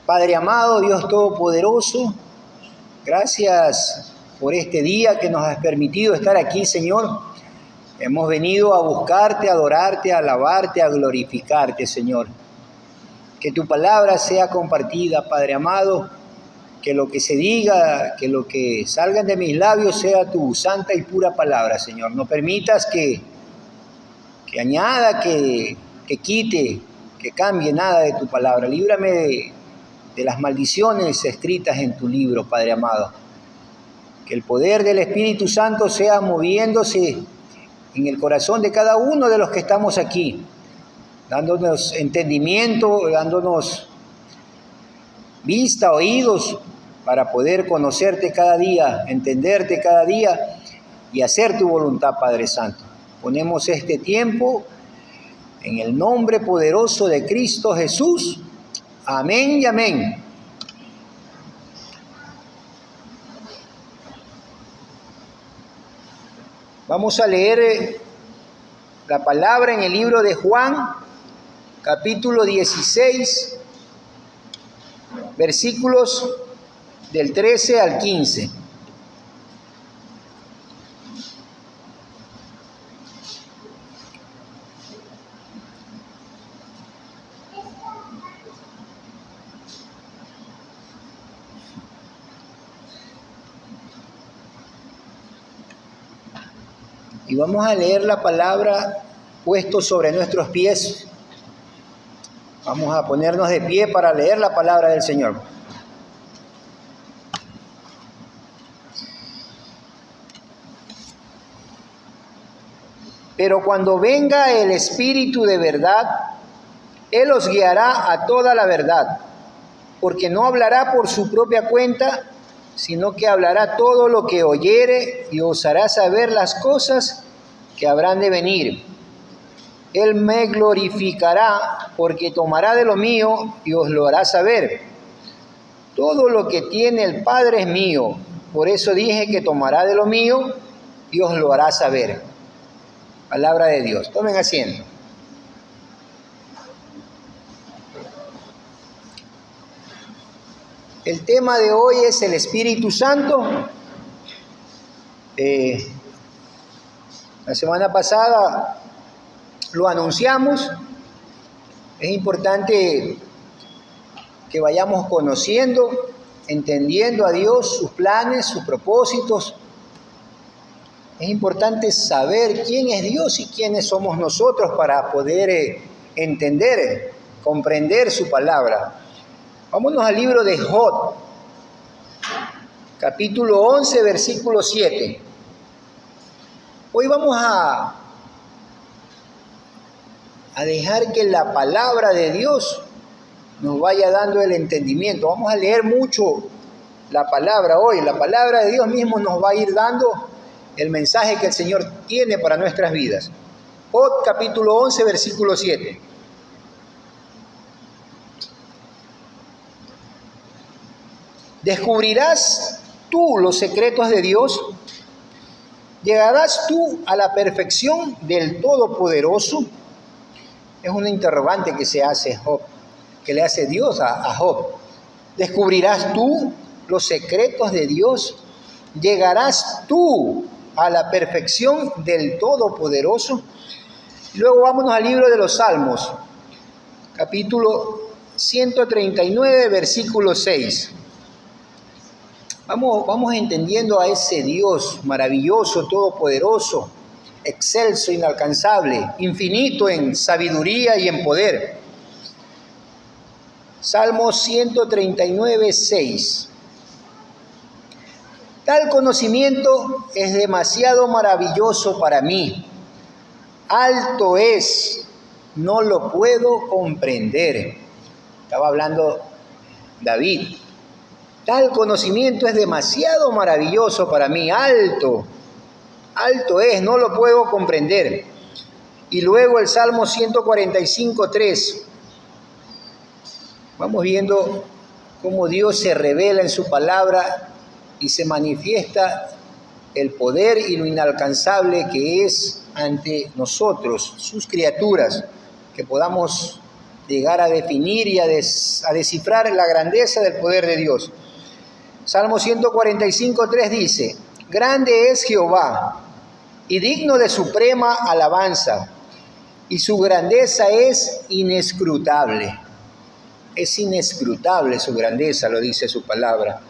Padre amado, Dios Todopoderoso, gracias por este día que nos has permitido estar aquí, Señor. Hemos venido a buscarte, a adorarte, a alabarte, a glorificarte, Señor. Que tu palabra sea compartida, Padre amado, que lo que se diga, que lo que salga de mis labios sea tu santa y pura palabra, Señor. No permitas que añada, que quite, que cambie nada de tu palabra. Líbrame de las maldiciones escritas en tu libro, Padre amado. Que el poder del Espíritu Santo sea moviéndose en el corazón de cada uno de los que estamos aquí, dándonos entendimiento, dándonos vista, oídos, para poder conocerte cada día, entenderte cada día y hacer tu voluntad, Padre Santo. Ponemos este tiempo en el nombre poderoso de Cristo Jesús. Amén y amén. Vamos a leer la palabra en el libro de Juan, capítulo 16, versículos del 13 al 15. Y vamos a leer la palabra puesto sobre nuestros pies. Vamos a ponernos de pie para leer la palabra del Señor. Pero cuando venga el Espíritu de verdad, Él os guiará a toda la verdad, porque no hablará por su propia cuenta, sino que hablará todo lo que oyere y os hará saber las cosas que habrán de venir. Él me glorificará, porque tomará de lo mío y os lo hará saber. Todo lo que tiene el Padre es mío, por eso dije que tomará de lo mío y os lo hará saber. Palabra de Dios. Tomen asiento. El tema de hoy es el Espíritu Santo. La semana pasada lo anunciamos. Es importante que vayamos conociendo, entendiendo a Dios, sus planes, sus propósitos. Es importante saber quién es Dios y quiénes somos nosotros para poder entender, comprender su palabra. Vámonos al libro de Job, capítulo 11, versículo 7. Hoy vamos a dejar que la palabra de Dios nos vaya dando el entendimiento. Vamos a leer mucho la palabra hoy. La palabra de Dios mismo nos va a ir dando el mensaje que el Señor tiene para nuestras vidas. Job, capítulo 11, versículo 7. ¿Descubrirás tú los secretos de Dios? ¿Llegarás tú a la perfección del Todopoderoso? Es una interrogante que se hace Job, que le hace Dios a Job. ¿Descubrirás tú los secretos de Dios? ¿Llegarás tú a la perfección del Todopoderoso? Luego vámonos al libro de los Salmos, capítulo 139, versículo 6. Vamos entendiendo a ese Dios maravilloso, todopoderoso, excelso, inalcanzable, infinito en sabiduría y en poder. Salmo 139, 6. Tal conocimiento es demasiado maravilloso para mí. Alto es, no lo puedo comprender. Estaba hablando David. Tal conocimiento es demasiado maravilloso para mí, alto es, no lo puedo comprender. Y luego el Salmo 145, 3. Vamos viendo cómo Dios se revela en su palabra y se manifiesta el poder y lo inalcanzable que es ante nosotros, sus criaturas, que podamos llegar a definir y a descifrar la grandeza del poder de Dios. Salmo 145:3 dice: grande es Jehová y digno de suprema alabanza, y su grandeza es inescrutable. Es inescrutable su grandeza, lo dice su palabra.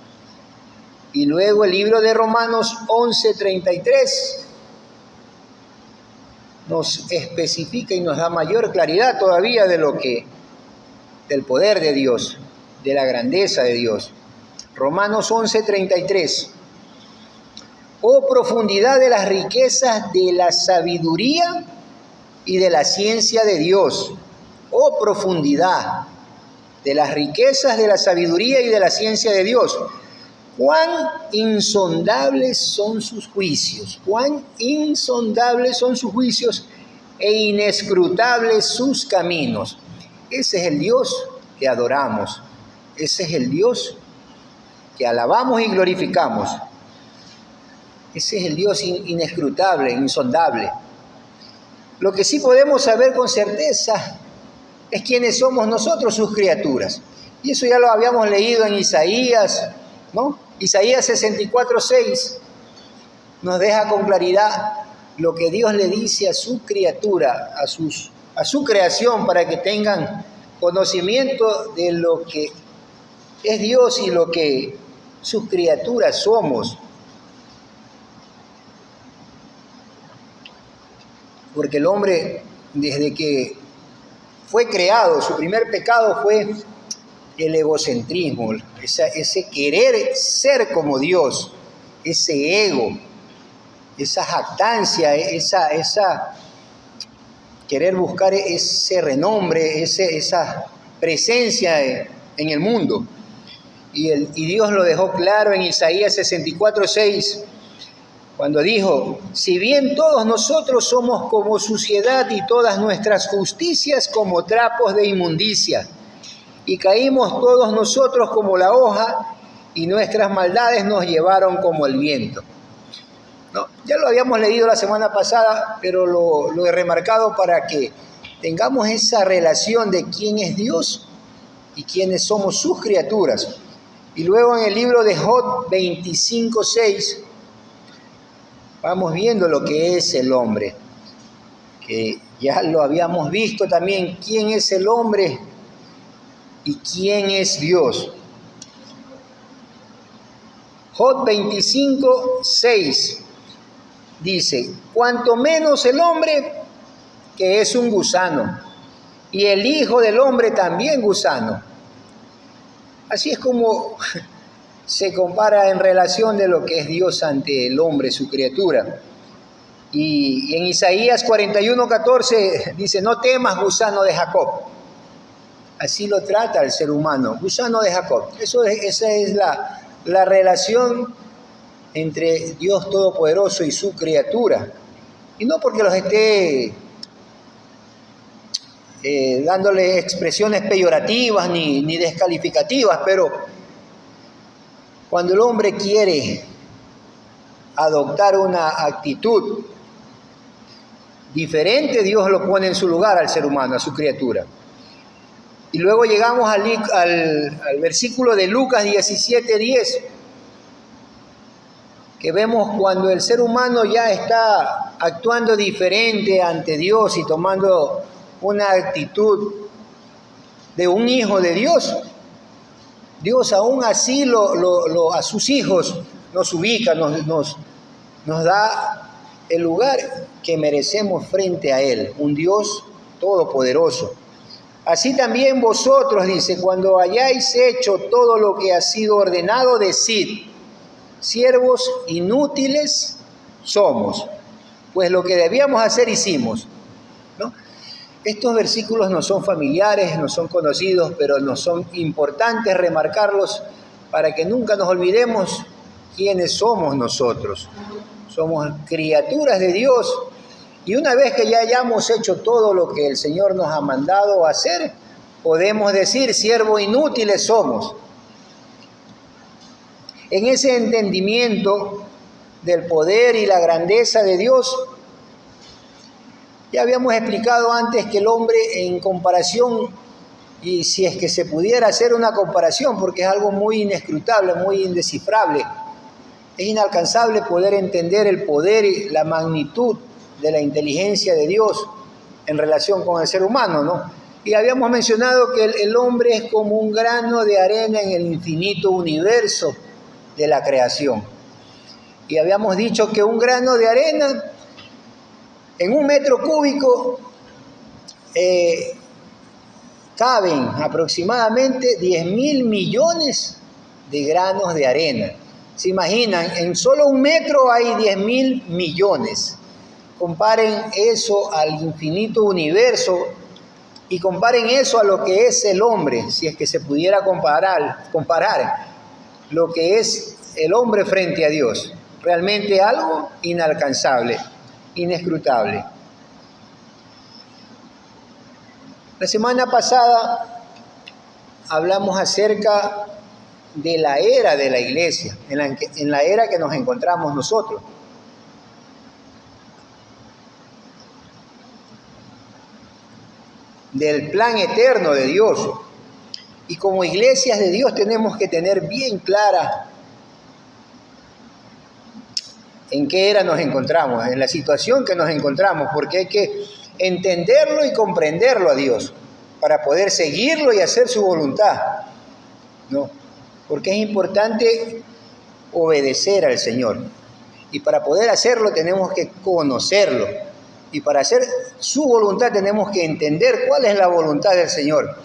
Y luego el libro de Romanos 11:33 nos especifica y nos da mayor claridad todavía del poder de Dios, de la grandeza de Dios. Romanos 11:33. Oh profundidad de las riquezas de la sabiduría y de la ciencia de Dios. Oh profundidad de las riquezas de la sabiduría y de la ciencia de Dios. Cuán insondables son sus juicios, cuán insondables son sus juicios e inescrutables sus caminos. Ese es el Dios que adoramos, ese es el Dios que alabamos y glorificamos. Ese es el Dios inescrutable, insondable. Lo que sí podemos saber con certeza es quiénes somos nosotros, sus criaturas. Y eso ya lo habíamos leído en Isaías, ¿no? Isaías 64:6 nos deja con claridad lo que Dios le dice a su criatura, a su creación, para que tengan conocimiento de lo que es Dios y lo que sus criaturas somos. Porque el hombre, desde que fue creado, su primer pecado fue el egocentrismo, ese querer ser como Dios, ese ego, esa jactancia, esa querer buscar ese renombre, esa presencia en el mundo. Y Dios lo dejó claro en Isaías 64:6, cuando dijo: si bien todos nosotros somos como suciedad y todas nuestras justicias como trapos de inmundicia, y caímos todos nosotros como la hoja, y nuestras maldades nos llevaron como el viento. ¿No? Ya lo habíamos leído la semana pasada, pero lo he remarcado para que tengamos esa relación de quién es Dios y quiénes somos sus criaturas. Y luego en el libro de Job 25:6 vamos viendo lo que es el hombre, que ya lo habíamos visto también, quién es el hombre y quién es Dios. Job 25:6 dice: cuanto menos el hombre, que es un gusano, y el hijo del hombre también gusano. Así es como se compara en relación de lo que es Dios ante el hombre, su criatura. Y en Isaías 41:14 dice: no temas, gusano de Jacob. Así lo trata el ser humano, gusano de Jacob. Esa es la relación entre Dios Todopoderoso y su criatura. Y no porque los esté dándole expresiones peyorativas ni descalificativas, pero cuando el hombre quiere adoptar una actitud diferente, Dios lo pone en su lugar al ser humano, a su criatura. Y luego llegamos al versículo de Lucas 17:10, que vemos cuando el ser humano ya está actuando diferente ante Dios y tomando una actitud de un hijo de Dios. Dios aún así a sus hijos nos ubica, nos da el lugar que merecemos frente a Él, un Dios todopoderoso. Así también vosotros, dice, cuando hayáis hecho todo lo que ha sido ordenado, decid: siervos inútiles somos, pues lo que debíamos hacer hicimos, ¿no? Estos versículos no son familiares, no son conocidos, pero nos son importantes remarcarlos para que nunca nos olvidemos quiénes somos nosotros. Somos criaturas de Dios, y una vez que ya hayamos hecho todo lo que el Señor nos ha mandado hacer, podemos decir: siervos inútiles somos. En ese entendimiento del poder y la grandeza de Dios, ya habíamos explicado antes que el hombre, en comparación Y si es que se pudiera hacer una comparación, porque es algo muy inescrutable, muy indescifrable, es inalcanzable poder entender el poder y la magnitud de la inteligencia de Dios en relación con el ser humano, ¿no? Y habíamos mencionado que el hombre es como un grano de arena en el infinito universo de la creación. Y habíamos dicho que un grano de arena en 1 metro cúbico caben aproximadamente 10.000 millones de granos de arena. ¿Se imaginan? En solo 1 metro hay 10.000 millones. Comparen eso al infinito universo y comparen eso a lo que es el hombre, si es que se pudiera comparar lo que es el hombre frente a Dios. Realmente algo inalcanzable, inescrutable. La semana pasada hablamos acerca de la era de la iglesia, en la era que nos encontramos nosotros. Del plan eterno de Dios. Y como iglesias de Dios tenemos que tener bien clara en qué era nos encontramos, en la situación que nos encontramos, porque hay que entenderlo y comprenderlo a Dios para poder seguirlo y hacer su voluntad, ¿no? Porque es importante obedecer al Señor. Y para poder hacerlo tenemos que conocerlo. Y para hacer su voluntad tenemos que entender cuál es la voluntad del Señor.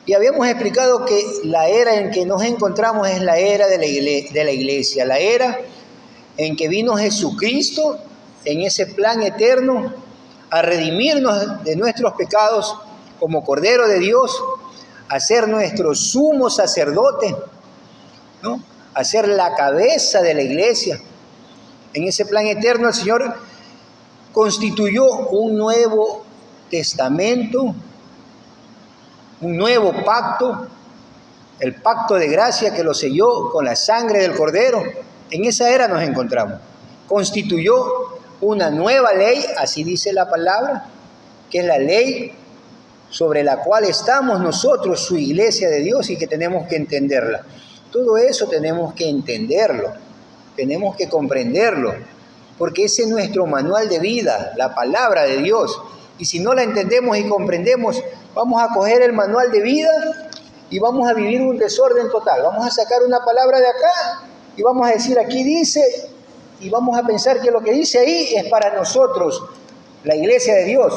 Y habíamos explicado que la era en que nos encontramos es la era de la iglesia, la era en que vino Jesucristo en ese plan eterno a redimirnos de nuestros pecados como Cordero de Dios, a ser nuestro sumo sacerdote, ¿no? A ser la cabeza de la iglesia. En ese plan eterno el Señor constituyó un nuevo testamento, un nuevo pacto, el pacto de gracia que lo selló con la sangre del Cordero. En esa era nos encontramos. Constituyó una nueva ley, así dice la palabra, que es la ley sobre la cual estamos nosotros, su iglesia de Dios, y que tenemos que entenderla. Todo eso tenemos que entenderlo, tenemos que comprenderlo, porque ese es nuestro manual de vida, la palabra de Dios. Y si no la entendemos y comprendemos, vamos a coger el manual de vida y vamos a vivir un desorden total. Vamos a sacar una palabra de acá y vamos a decir aquí dice, y vamos a pensar que lo que dice ahí es para nosotros, la iglesia de Dios.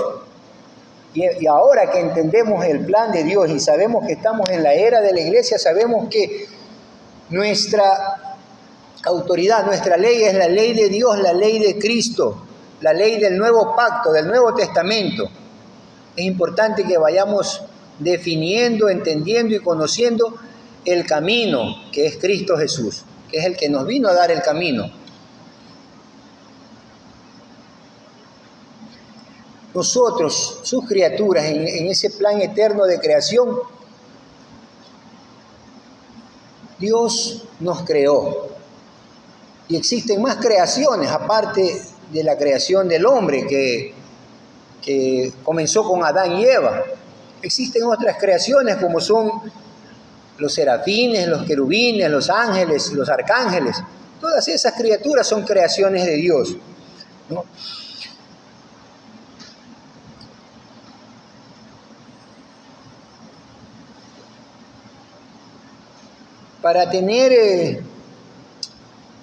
Y ahora que entendemos el plan de Dios y sabemos que estamos en la era de la iglesia, sabemos que nuestra autoridad, nuestra ley es la ley de Dios, la ley de Cristo, la ley del nuevo pacto, del Nuevo Testamento. Es importante que vayamos definiendo, entendiendo y conociendo el camino que es Cristo Jesús, que es el que nos vino a dar el camino. Nosotros, sus criaturas, en ese plan eterno de creación, Dios nos creó. Y existen más creaciones, aparte de la creación del hombre, que comenzó con Adán y Eva. Existen otras creaciones como son los serafines, los querubines, los ángeles, los arcángeles. Todas esas criaturas son creaciones de Dios, ¿no? Para tener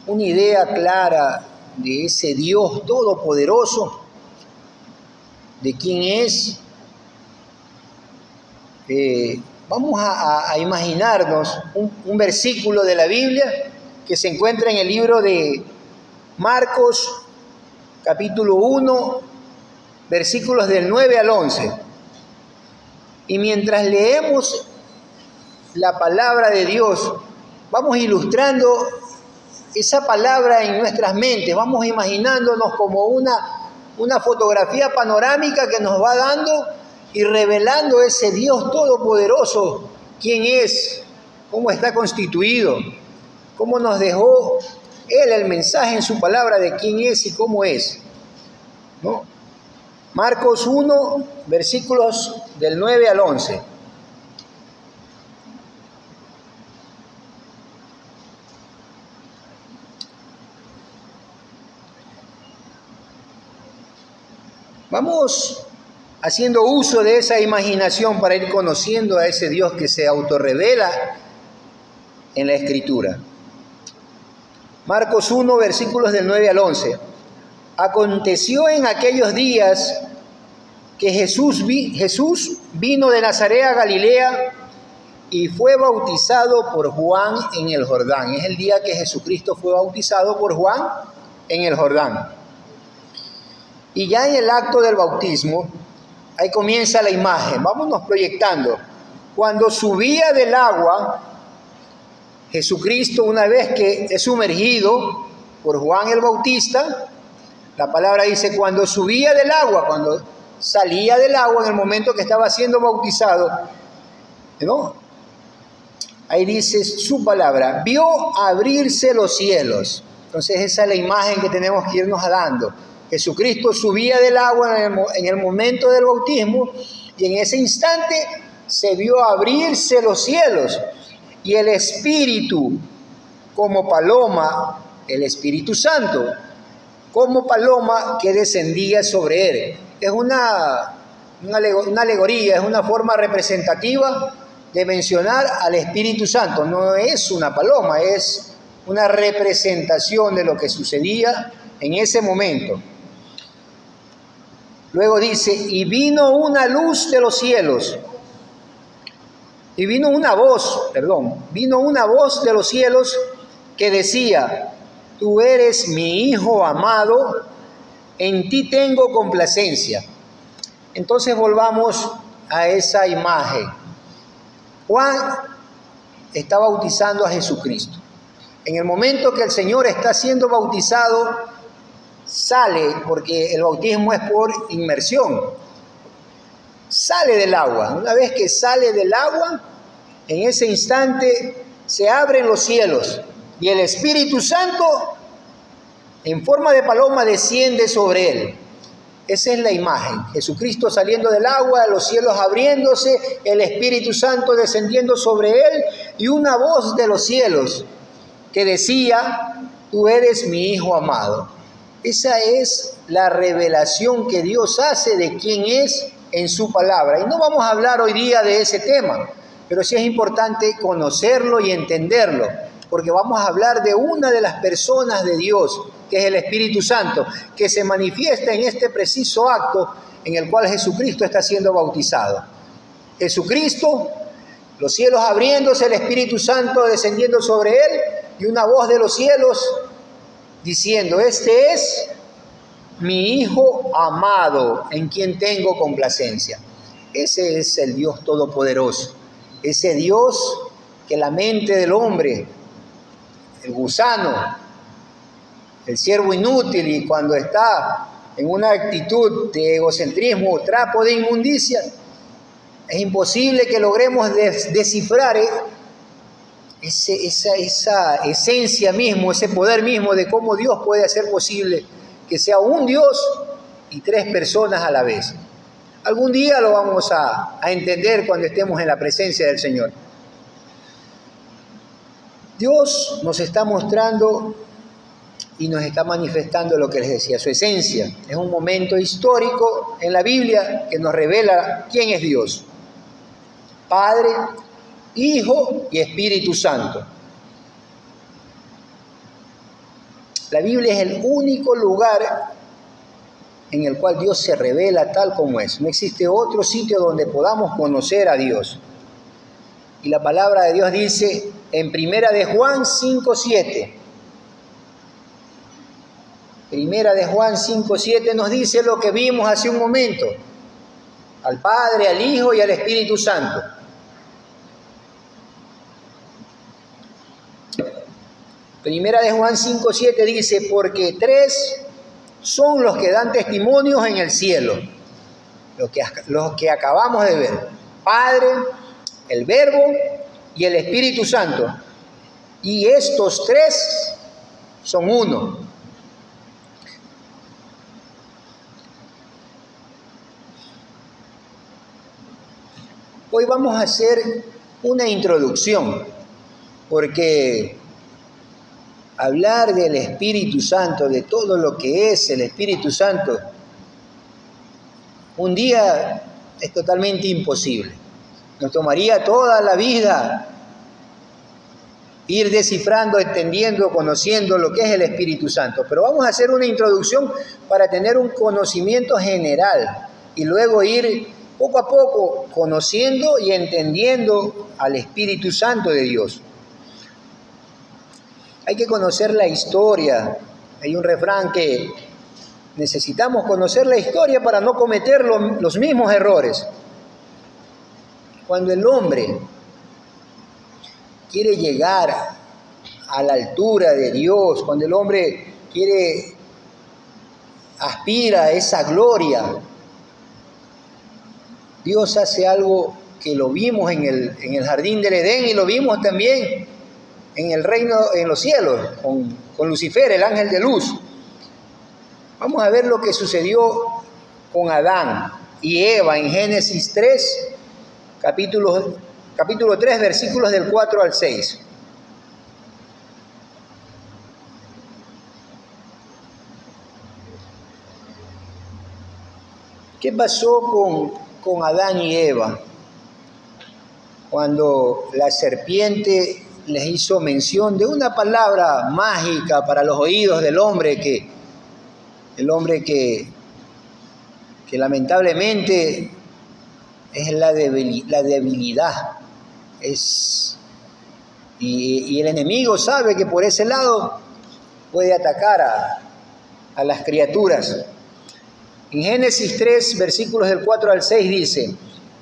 una idea clara de ese Dios todopoderoso, de quién es, vamos a imaginarnos un versículo de la Biblia que se encuentra en el libro de Marcos, capítulo 1, versículos del 9 al 11. Y mientras leemos la palabra de Dios, vamos ilustrando esa palabra en nuestras mentes, vamos imaginándonos como una fotografía panorámica que nos va dando y revelando ese Dios todopoderoso, quién es, cómo está constituido, cómo nos dejó Él el mensaje en su palabra de quién es y cómo es, ¿no? Marcos 1, versículos del 9 al 11. Vamos haciendo uso de esa imaginación para ir conociendo a ese Dios que se autorrevela en la Escritura. Marcos 1, versículos del 9 al 11. Aconteció en aquellos días que Jesús vino de Nazaret a Galilea y fue bautizado por Juan en el Jordán. Es el día que Jesucristo fue bautizado por Juan en el Jordán. Y ya en el acto del bautismo, ahí comienza la imagen. Vámonos proyectando. Cuando subía del agua, Jesucristo, una vez que es sumergido por Juan el Bautista, la palabra dice cuando subía del agua, cuando salía del agua en el momento que estaba siendo bautizado, ¿no? Ahí dice su palabra, vio abrirse los cielos. Entonces esa es la imagen que tenemos que irnos dando. Jesucristo subía del agua en el momento del bautismo y en ese instante se vio abrirse los cielos y el Espíritu como paloma, el Espíritu Santo, como paloma que descendía sobre él. Es una alegoría, es una forma representativa de mencionar al Espíritu Santo. No es una paloma, es una representación de lo que sucedía en ese momento. Luego dice, y vino una luz de los cielos, y vino una voz de los cielos que decía, tú eres mi Hijo amado, en ti tengo complacencia. Entonces volvamos a esa imagen. Juan está bautizando a Jesucristo. En el momento que el Señor está siendo bautizado, sale, porque el bautismo es por inmersión, sale del agua. Una vez que sale del agua, en ese instante se abren los cielos y el Espíritu Santo en forma de paloma desciende sobre él. Esa es la imagen. Jesucristo saliendo del agua, los cielos abriéndose, el Espíritu Santo descendiendo sobre él y una voz de los cielos que decía, tú eres mi Hijo amado. Esa es la revelación que Dios hace de quién es en su palabra. Y no vamos a hablar hoy día de ese tema, pero sí es importante conocerlo y entenderlo, porque vamos a hablar de una de las personas de Dios, que es el Espíritu Santo, que se manifiesta en este preciso acto en el cual Jesucristo está siendo bautizado. Jesucristo, los cielos abriéndose, el Espíritu Santo descendiendo sobre él y una voz de los cielos diciendo, este es mi Hijo amado, en quien tengo complacencia. Ese es el Dios Todopoderoso, ese Dios que la mente del hombre, el gusano, el siervo inútil, y cuando está en una actitud de egocentrismo, trapo de inmundicia, es imposible que logremos descifrar esa esencia mismo, ese poder mismo de cómo Dios puede hacer posible que sea un Dios y tres personas a la vez. Algún día lo vamos a entender cuando estemos en la presencia del Señor. Dios nos está mostrando y nos está manifestando lo que les decía, su esencia. Es un momento histórico en la Biblia que nos revela quién es Dios. Padre, Hijo y Espíritu Santo. La Biblia es el único lugar en el cual Dios se revela tal como es. No existe otro sitio donde podamos conocer a Dios. Y la palabra de Dios dice en Primera de Juan 5:7. Primera de Juan 5:7 nos dice lo que vimos hace un momento. Al Padre, al Hijo y al Espíritu Santo. Primera de Juan 5:7 dice, porque tres son los que dan testimonios en el cielo, los que acabamos de ver, Padre, el Verbo y el Espíritu Santo. Y estos tres son uno. Hoy vamos a hacer una introducción, porque hablar del Espíritu Santo, de todo lo que es el Espíritu Santo, un día es totalmente imposible. Nos tomaría toda la vida ir descifrando, entendiendo, conociendo lo que es el Espíritu Santo. Pero vamos a hacer una introducción para tener un conocimiento general y luego ir poco a poco conociendo y entendiendo al Espíritu Santo de Dios. Hay que conocer la historia. Hay un refrán que necesitamos conocer la historia para no cometer los mismos errores. Cuando el hombre quiere llegar a la altura de Dios, cuando el hombre aspira a esa gloria, Dios hace algo que lo vimos en el jardín del Edén y lo vimos también en el reino, en los cielos, con Lucifer, el ángel de luz. Vamos a ver lo que sucedió con Adán y Eva en Génesis 3, capítulo 3, versículos del 4 al 6. ¿Qué pasó con Adán y Eva? Cuando la serpiente les hizo mención de una palabra mágica para los oídos del hombre, que lamentablemente es la debilidad. Y el enemigo sabe que por ese lado puede atacar a las criaturas. En Génesis 3, versículos del 4 al 6 dice: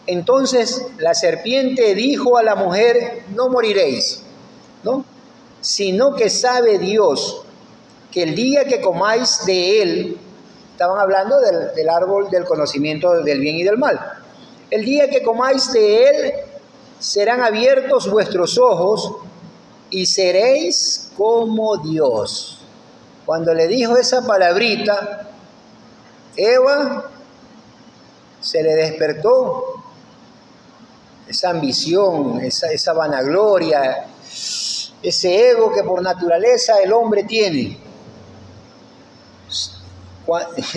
entonces la serpiente dijo a la mujer: no moriréis, ¿no? Sino que sabe Dios que el día que comáis de él, estaban hablando del árbol del conocimiento del bien y del mal, el día que comáis de él, serán abiertos vuestros ojos y seréis como Dios. Cuando le dijo esa palabrita, Eva se le despertó esa ambición, esa vanagloria, ese ego que por naturaleza el hombre tiene.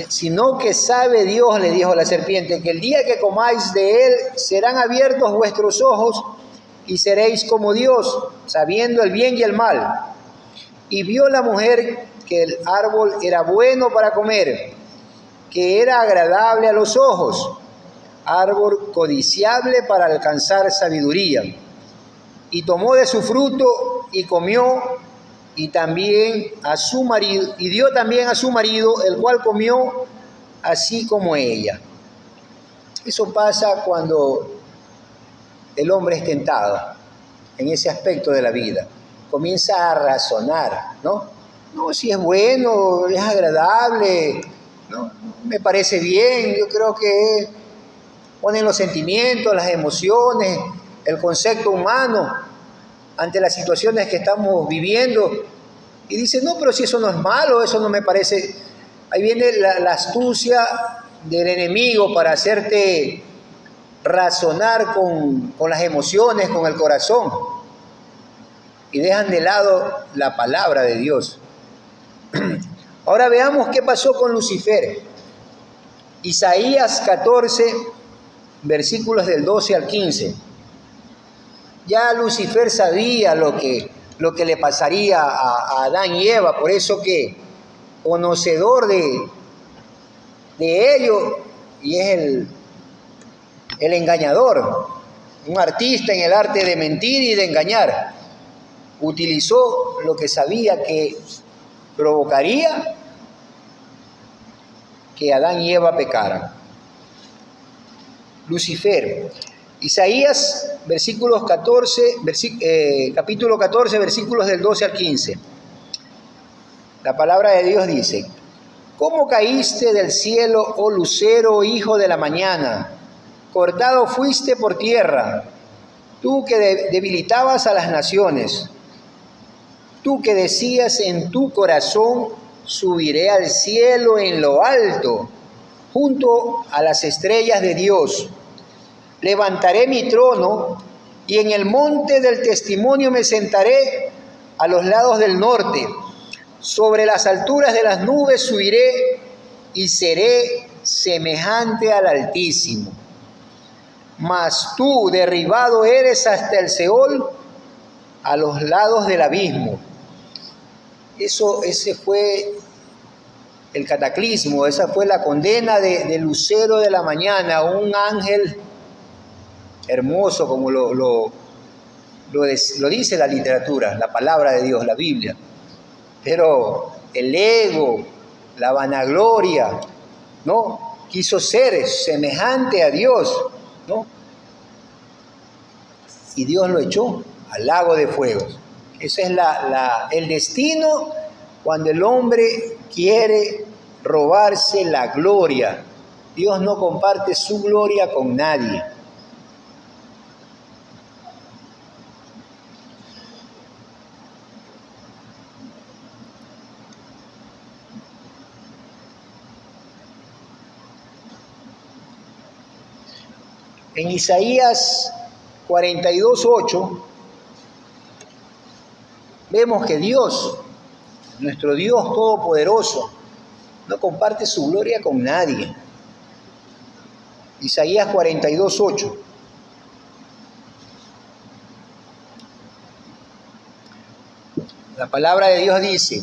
Sino que sabe Dios, le dijo la serpiente, que el día que comáis de él serán abiertos vuestros ojos y seréis como Dios, sabiendo el bien y el mal. Y vio la mujer que el árbol era bueno para comer, que era agradable a los ojos, árbol codiciable para alcanzar sabiduría. Y tomó de su fruto y comió, y también a su marido, y dio también a su marido, el cual comió así como ella. Eso pasa cuando el hombre es tentado en ese aspecto de la vida. Comienza a razonar, ¿no? No, si es bueno, es agradable, ¿no? Me parece bien, yo creo que ponen los sentimientos, las emociones, el concepto humano ante las situaciones que estamos viviendo, y dice: no, pero si eso no es malo, eso no me parece. Ahí viene la astucia del enemigo para hacerte razonar con las emociones, con el corazón, y dejan de lado la palabra de Dios. Ahora veamos qué pasó con Lucifer. Isaías 14, versículos del 12 al 15. Ya Lucifer sabía lo que le pasaría a Adán y Eva, por eso que conocedor de ello, y es el engañador, un artista en el arte de mentir y de engañar, utilizó lo que sabía que provocaría que Adán y Eva pecaran. Lucifer. Isaías, capítulo 14, versículos del 12 al 15. La palabra de Dios dice: ¿cómo caíste del cielo, oh lucero, hijo de la mañana? Cortado fuiste por tierra, tú que debilitabas a las naciones. Tú que decías en tu corazón: subiré al cielo en lo alto, junto a las estrellas de Dios. levantaré mi trono y en el monte del testimonio me sentaré a los lados del norte. Sobre las alturas de las nubes subiré y seré semejante al Altísimo. Mas tú derribado eres hasta el Seol, a los lados del abismo. Ese fue el cataclismo, esa fue la condena de Lucero de la mañana, un ángel hermoso como lo dice la literatura, la palabra de Dios, la Biblia. Pero el ego, la vanagloria, ¿no? Quiso ser semejante a Dios, ¿no? Y Dios lo echó al lago de fuego. Ese es el destino cuando el hombre quiere robarse la gloria. Dios no comparte su gloria con nadie. En Isaías 42:8 vemos que Dios, nuestro Dios todopoderoso, no comparte su gloria con nadie. Isaías 42:8. La palabra de Dios dice: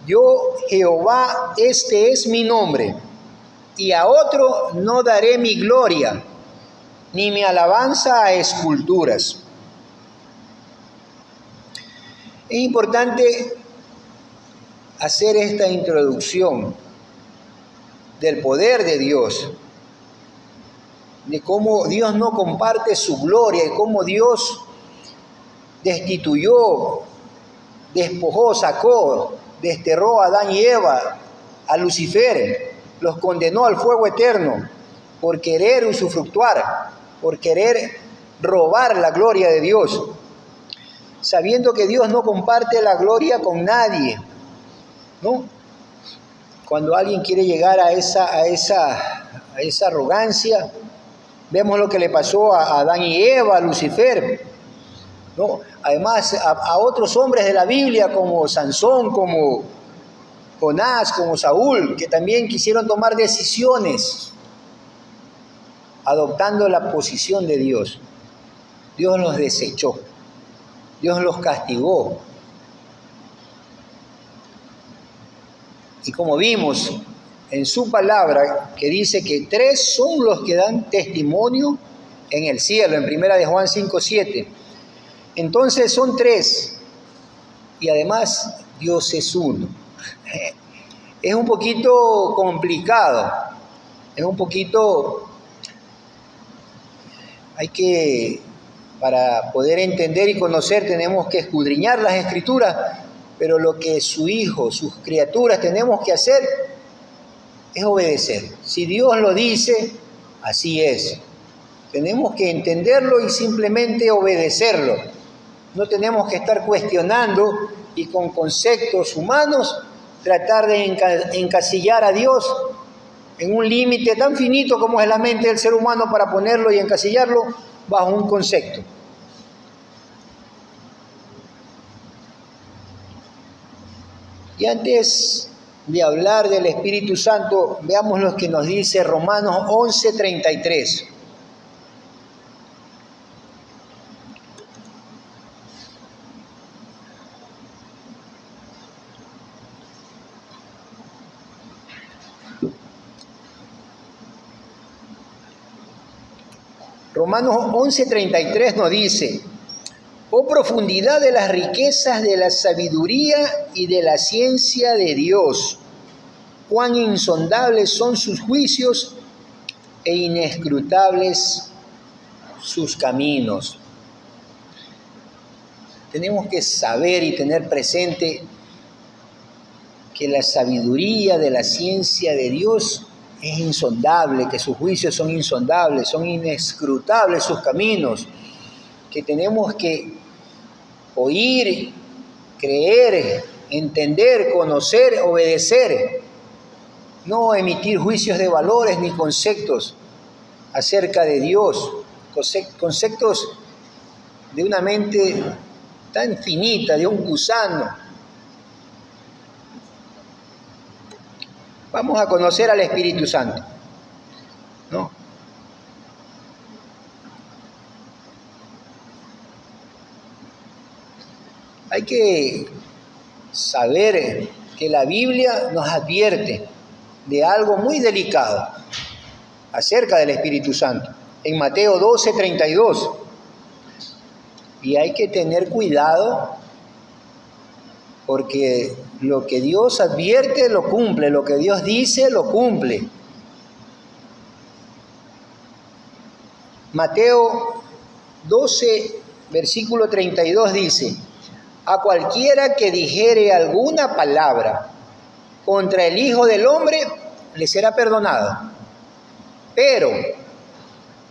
yo, Jehová, este es mi nombre, y a otro no daré mi gloria, ni mi alabanza a esculturas. Es importante hacer esta introducción del poder de Dios, de cómo Dios no comparte su gloria, y cómo Dios destituyó, despojó, sacó, desterró a Adán y Eva, a Lucifer, los condenó al fuego eterno por querer usufructuar, por querer robar la gloria de Dios, sabiendo que Dios no comparte la gloria con nadie, ¿no? Cuando alguien quiere llegar a esa arrogancia, vemos lo que le pasó a Adán y Eva, a Lucifer, ¿no? Además, a otros hombres de la Biblia como Sansón, como Jonás, como Saúl, que también quisieron tomar decisiones adoptando la posición de Dios. Dios los desechó, Dios los castigó. Y como vimos en su palabra, que dice que 3 son los que dan testimonio en el cielo, en 1 de Juan 5:7. Entonces son 3, y además Dios es uno. Es un poquito complicado, para poder entender y conocer, tenemos que escudriñar las Escrituras, pero lo que su Hijo, sus criaturas tenemos que hacer es obedecer. Si Dios lo dice, así es. Tenemos que entenderlo y simplemente obedecerlo. No tenemos que estar cuestionando y con conceptos humanos tratar de encasillar a Dios en un límite tan finito como es la mente del ser humano para ponerlo y encasillarlo bajo un concepto. Y antes de hablar del Espíritu Santo, veamos lo que nos dice Romanos 11:33. Romanos 11:33 nos dice: oh profundidad de las riquezas de la sabiduría y de la ciencia de Dios, cuán insondables son sus juicios e inescrutables sus caminos. Tenemos que saber y tener presente que la sabiduría de la ciencia de Dios es insondable, que sus juicios son insondables, son inescrutables sus caminos, que tenemos que oír, creer, entender, conocer, obedecer, no emitir juicios de valores ni conceptos, acerca de Dios, conceptos de una mente tan finita, de un gusano. Vamos a conocer al Espíritu Santo, ¿no? Hay que saber que la Biblia nos advierte de algo muy delicado acerca del Espíritu Santo. En Mateo 12:32. Y hay que tener cuidado porque lo que Dios advierte lo cumple, lo que Dios dice lo cumple. Mateo 12, versículo 32 dice: a cualquiera que dijere alguna palabra contra el Hijo del Hombre, le será perdonado. Pero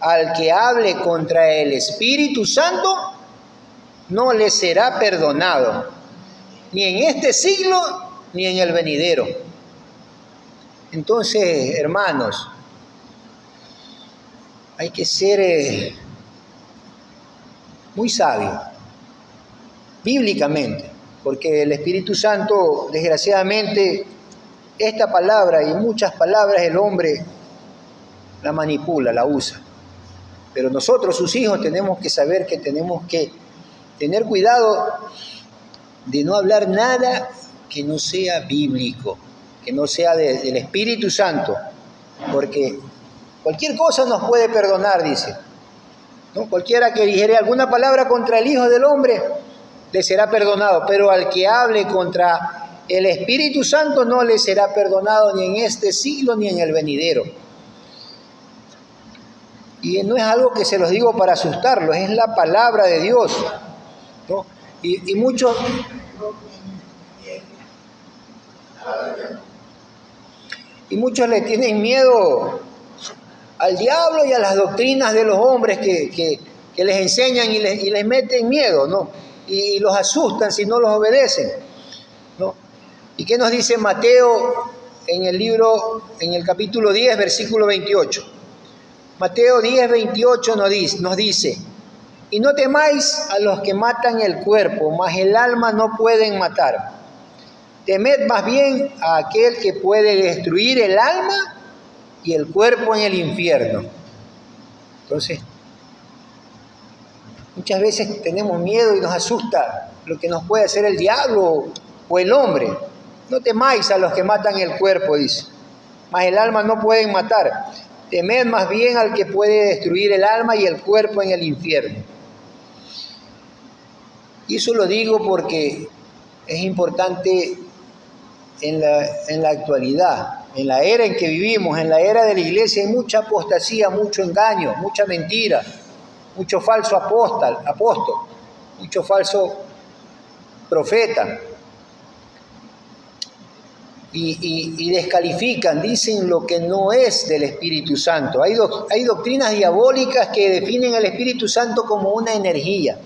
al que hable contra el Espíritu Santo, no le será perdonado, ni en este siglo, ni en el venidero. Entonces, hermanos, hay que ser muy sabios, bíblicamente, porque el Espíritu Santo, desgraciadamente, esta palabra y muchas palabras el hombre la manipula, la usa. Pero nosotros, sus hijos, tenemos que saber que tenemos que tener cuidado de no hablar nada que no sea bíblico, que no sea del Espíritu Santo, porque cualquier cosa nos puede perdonar, dice, ¿no? Cualquiera que dijere alguna palabra contra el Hijo del Hombre, le será perdonado, pero al que hable contra el Espíritu Santo no le será perdonado ni en este siglo ni en el venidero. Y no es algo que se los digo para asustarlos, es la palabra de Dios, ¿no? Y muchos le tienen miedo al diablo y a las doctrinas de los hombres que les enseñan y les meten miedo, ¿no? Y los asustan si no los obedecen, ¿no? ¿Y qué nos dice Mateo en el capítulo 10, versículo 28? Mateo 10, 28 nos dice: y no temáis a los que matan el cuerpo, mas el alma no pueden matar. Temed más bien a aquel que puede destruir el alma y el cuerpo en el infierno. Entonces, muchas veces tenemos miedo y nos asusta lo que nos puede hacer el diablo o el hombre. No temáis a los que matan el cuerpo, dice, mas el alma no pueden matar. Temed más bien al que puede destruir el alma y el cuerpo en el infierno. Y eso lo digo porque es importante en la actualidad, en la era en que vivimos, en la era de la iglesia, hay mucha apostasía, mucho engaño, mucha mentira, mucho falso apóstol, mucho falso profeta. Y descalifican, dicen lo que no es del Espíritu Santo. Hay doctrinas diabólicas que definen al Espíritu Santo como una energía,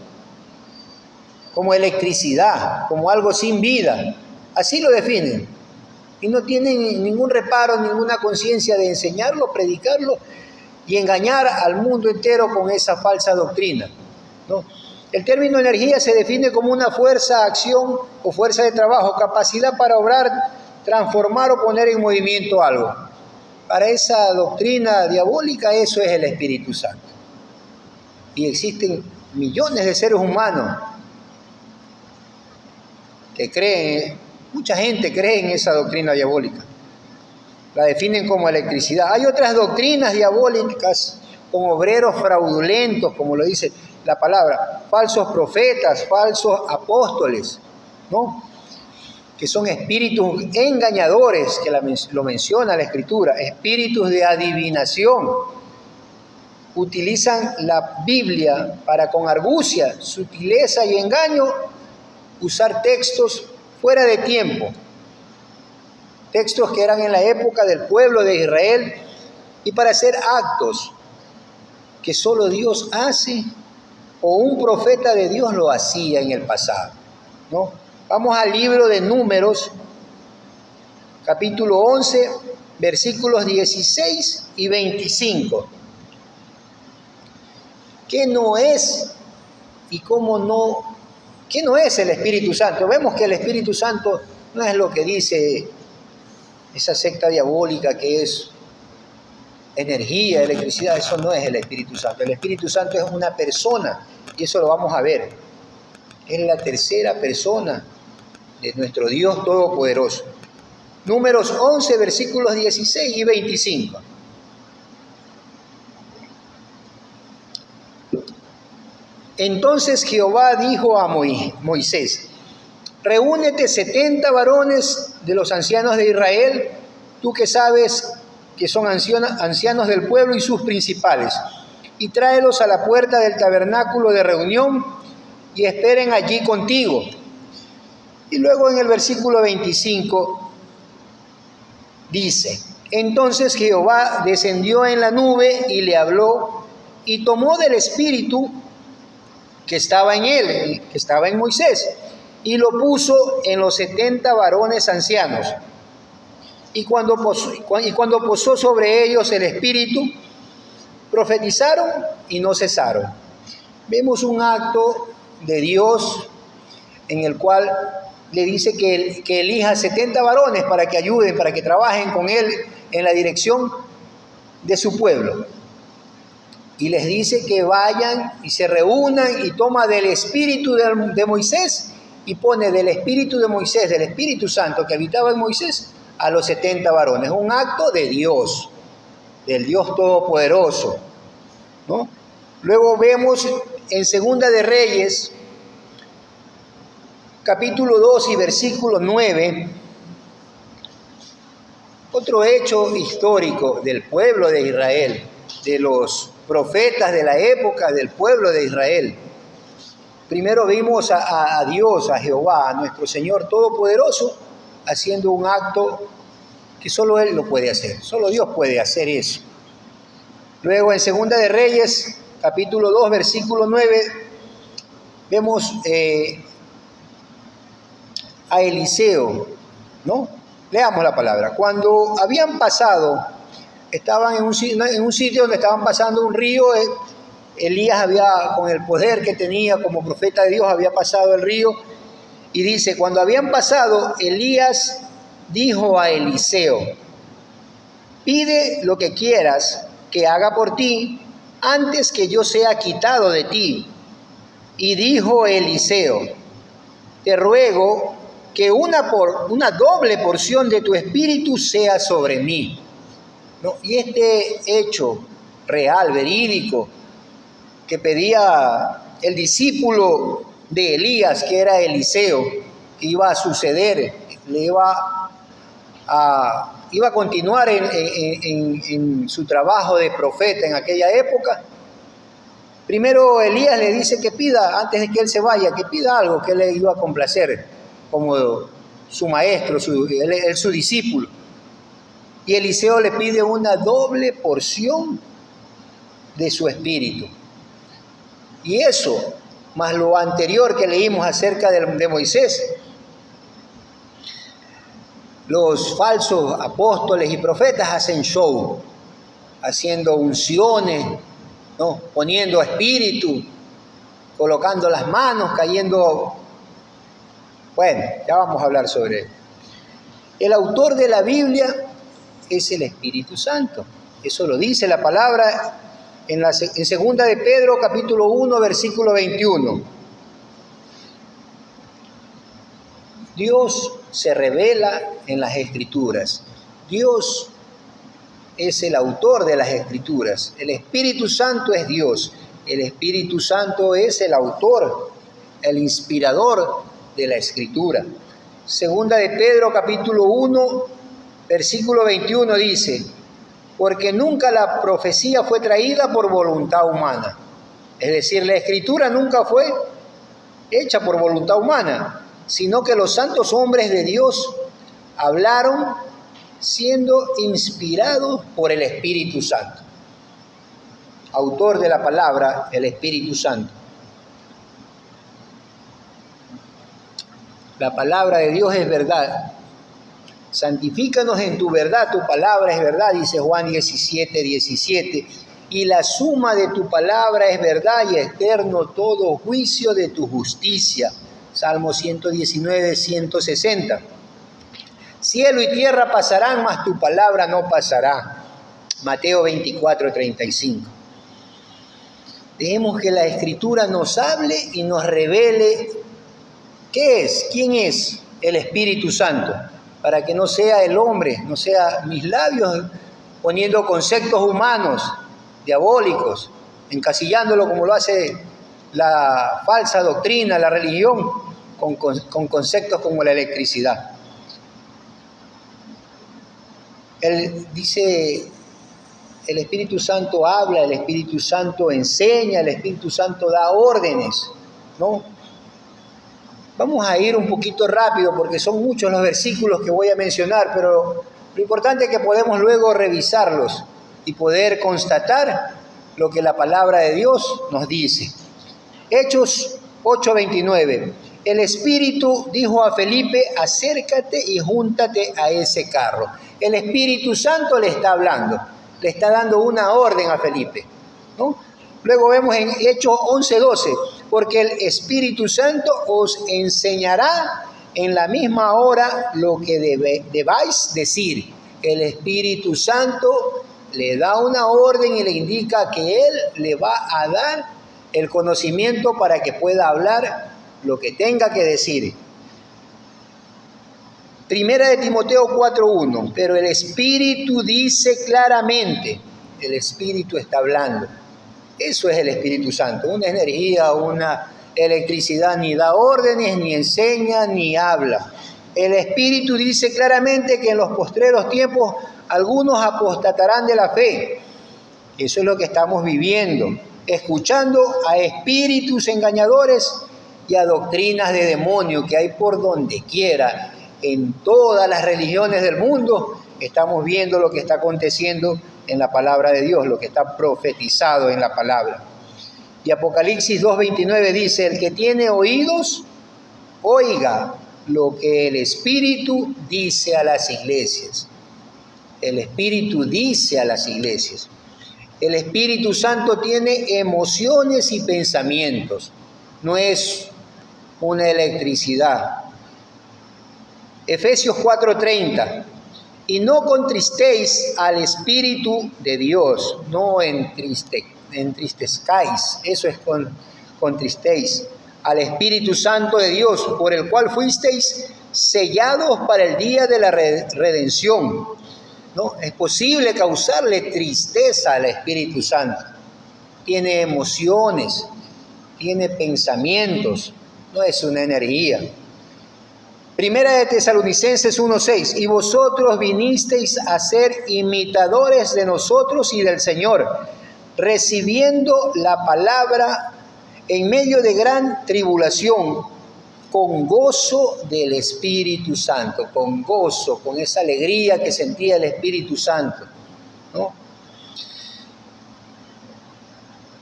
como electricidad, como algo sin vida. Así lo definen. Y no tienen ningún reparo, ninguna conciencia de enseñarlo, predicarlo y engañar al mundo entero con esa falsa doctrina, ¿no? El término energía se define como una fuerza, acción o fuerza de trabajo, capacidad para obrar, transformar o poner en movimiento algo. Para esa doctrina diabólica eso es el Espíritu Santo. Y existen millones de seres humanos que creen, mucha gente cree en esa doctrina diabólica. La definen como electricidad. Hay otras doctrinas diabólicas con obreros fraudulentos, como lo dice la palabra, falsos profetas, falsos apóstoles, ¿no? Que son espíritus engañadores, que lo menciona la Escritura, espíritus de adivinación. Utilizan la Biblia para, con argucia, sutileza y engaño, usar textos fuera de tiempo, textos que eran en la época del pueblo de Israel, y para hacer actos que solo Dios hace o un profeta de Dios lo hacía en el pasado, ¿no? Vamos al libro de Números, capítulo 11, versículos 16 y 25. ¿Qué no es y cómo no? ¿Qué no es el Espíritu Santo? Vemos que el Espíritu Santo no es lo que dice esa secta diabólica que es energía, electricidad. Eso no es el Espíritu Santo. El Espíritu Santo es una persona y eso lo vamos a ver. Es la tercera persona de nuestro Dios Todopoderoso. Números 11, versículos 16 y 25. Entonces Jehová dijo a Moisés: reúnete 70 varones de los ancianos de Israel, tú que sabes que son ancianos del pueblo y sus principales, y tráelos a la puerta del tabernáculo de reunión y esperen allí contigo. Y luego en el versículo 25 dice: entonces Jehová descendió en la nube y le habló, y tomó del espíritu que estaba en él, que estaba en Moisés, y lo puso en los 70 varones ancianos. Y cuando posó sobre ellos el espíritu, profetizaron y no cesaron. Vemos un acto de Dios en el cual le dice que elija 70 varones para que ayuden, para que trabajen con él en la dirección de su pueblo. Y les dice que vayan y se reúnan y toma del espíritu de Moisés y pone del espíritu de Moisés, del Espíritu Santo que habitaba en Moisés, a los 70 varones. Un acto de Dios, del Dios Todopoderoso, ¿no? Luego vemos en Segunda de Reyes, capítulo 2 y versículo 9, otro hecho histórico del pueblo de Israel, de los profetas de la época del pueblo de Israel. Primero vimos a Dios, a Jehová, a nuestro Señor Todopoderoso, haciendo un acto que solo Él lo puede hacer, solo Dios puede hacer eso. Luego en Segunda de Reyes, capítulo 2, versículo 9, vemos a Eliseo, ¿no? Leamos la palabra. Cuando habían pasado, estaban en un sitio donde estaban pasando un río. Elías con el poder que tenía como profeta de Dios, había pasado el río. Y dice, cuando habían pasado, Elías dijo a Eliseo: pide lo que quieras que haga por ti antes que yo sea quitado de ti. Y dijo Eliseo: te ruego que una doble porción de tu espíritu sea sobre mí. ¿No? Y este hecho real, verídico, que pedía el discípulo de Elías, que era Eliseo, que iba a suceder, iba a continuar en su trabajo de profeta en aquella época. Primero Elías le dice que pida, antes de que él se vaya, que pida algo que él le iba a complacer, como su maestro, su discípulo. Y Eliseo le pide una doble porción de su espíritu. Y eso, más lo anterior que leímos acerca de Moisés, los falsos apóstoles y profetas hacen show, haciendo unciones, ¿no? Poniendo espíritu, colocando las manos, cayendo. Bueno, ya vamos a hablar sobre él. El autor de la Biblia es el Espíritu Santo. Eso lo dice la palabra en Segunda de Pedro, capítulo 1, versículo 21. Dios se revela en las Escrituras. Dios es el autor de las Escrituras. El Espíritu Santo es Dios. El Espíritu Santo es el autor, el inspirador de la Escritura. Segunda de Pedro, capítulo 1, versículo 21 dice: porque nunca la profecía fue traída por voluntad humana. Es decir, la Escritura nunca fue hecha por voluntad humana, sino que los santos hombres de Dios hablaron siendo inspirados por el Espíritu Santo. Autor de la palabra, el Espíritu Santo. La palabra de Dios es verdad. Santifícanos en tu verdad, tu palabra es verdad, dice Juan 17, 17. y la suma de tu palabra es verdad y eterno todo juicio de tu justicia. Salmo 119, 160. Cielo y tierra pasarán, mas tu palabra no pasará. Mateo 24, 35. Dejemos que la Escritura nos hable y nos revele qué es, quién es el Espíritu Santo, para que no sea el hombre, no sea mis labios poniendo conceptos humanos, diabólicos, encasillándolo como lo hace la falsa doctrina, la religión, con conceptos como la electricidad. Él dice, el Espíritu Santo habla, el Espíritu Santo enseña, el Espíritu Santo da órdenes, ¿no? Vamos a ir un poquito rápido porque son muchos los versículos que voy a mencionar, pero lo importante es que podemos luego revisarlos y poder constatar lo que la palabra de Dios nos dice. Hechos 8:29. El Espíritu dijo a Felipe, acércate y júntate a ese carro. El Espíritu Santo le está hablando, le está dando una orden a Felipe, ¿no? Luego vemos en Hechos 11:12, porque el Espíritu Santo os enseñará en la misma hora lo que debáis decir. El Espíritu Santo le da una orden y le indica que Él le va a dar el conocimiento para que pueda hablar lo que tenga que decir. Primera de Timoteo 4:1, pero el Espíritu dice claramente, el Espíritu está hablando. Eso es el Espíritu Santo, una energía, una electricidad, ni da órdenes, ni enseña, ni habla. El Espíritu dice claramente que en los postreros tiempos algunos apostatarán de la fe. Eso es lo que estamos viviendo, escuchando a espíritus engañadores y a doctrinas de demonio que hay por donde quiera. En todas las religiones del mundo estamos viendo lo que está aconteciendo en la palabra de Dios, lo que está profetizado en la palabra. Y Apocalipsis 2:29 dice, el que tiene oídos, oiga lo que el Espíritu dice a las iglesias. El Espíritu dice a las iglesias. El Espíritu Santo tiene emociones y pensamientos, no es una electricidad. Efesios 4:30, y no contristéis al Espíritu de Dios, no entristezcáis, eso es contristéis al Espíritu Santo de Dios, por el cual fuisteis sellados para el día de la redención. ¿No? Es posible causarle tristeza al Espíritu Santo. Tiene emociones, tiene pensamientos, no es una energía. Primera de Tesalonicenses 1:6, y vosotros vinisteis a ser imitadores de nosotros y del Señor, recibiendo la palabra en medio de gran tribulación, con gozo del Espíritu Santo, con gozo, con esa alegría que sentía el Espíritu Santo, ¿no?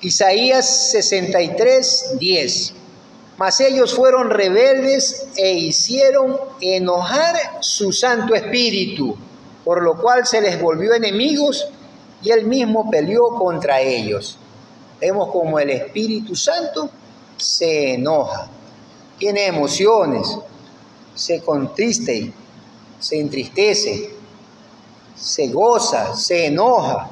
Isaías 63:10, mas ellos fueron rebeldes e hicieron enojar su Santo Espíritu, por lo cual se les volvió enemigos y él mismo peleó contra ellos. Vemos como el Espíritu Santo se enoja, tiene emociones, se contriste, se entristece, se goza, se enoja,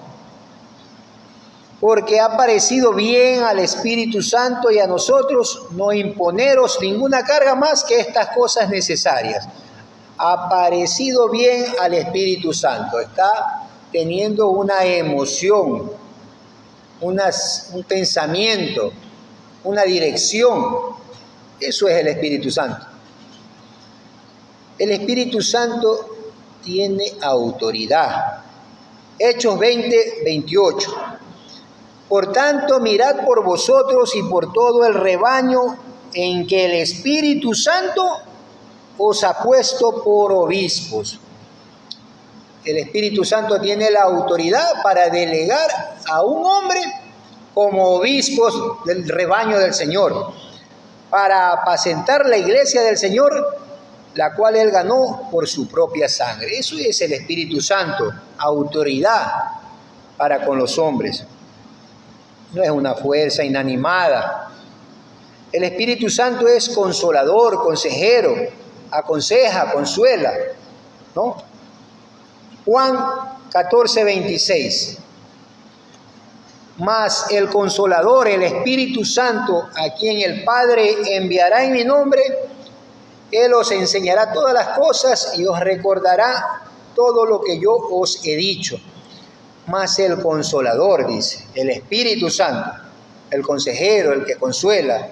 porque ha parecido bien al Espíritu Santo y a nosotros no imponeros ninguna carga más que estas cosas necesarias. Ha parecido bien al Espíritu Santo, está teniendo una emoción, un pensamiento, una dirección. Eso es el Espíritu Santo. El Espíritu Santo tiene autoridad. Hechos 20:28. Por tanto, mirad por vosotros y por todo el rebaño en que el Espíritu Santo os ha puesto por obispos. El Espíritu Santo tiene la autoridad para delegar a un hombre como obispos del rebaño del Señor, para apacentar la iglesia del Señor, la cual Él ganó por su propia sangre. Eso es el Espíritu Santo, autoridad para con los hombres. no es una fuerza inanimada. El Espíritu Santo es consolador, consejero, aconseja, consuela, ¿no? Juan 14:26. Mas el Consolador, el Espíritu Santo, a quien el Padre enviará en mi nombre, Él os enseñará todas las cosas y os recordará todo lo que yo os he dicho. Mas el Consolador, dice, el Espíritu Santo, el consejero, el que consuela,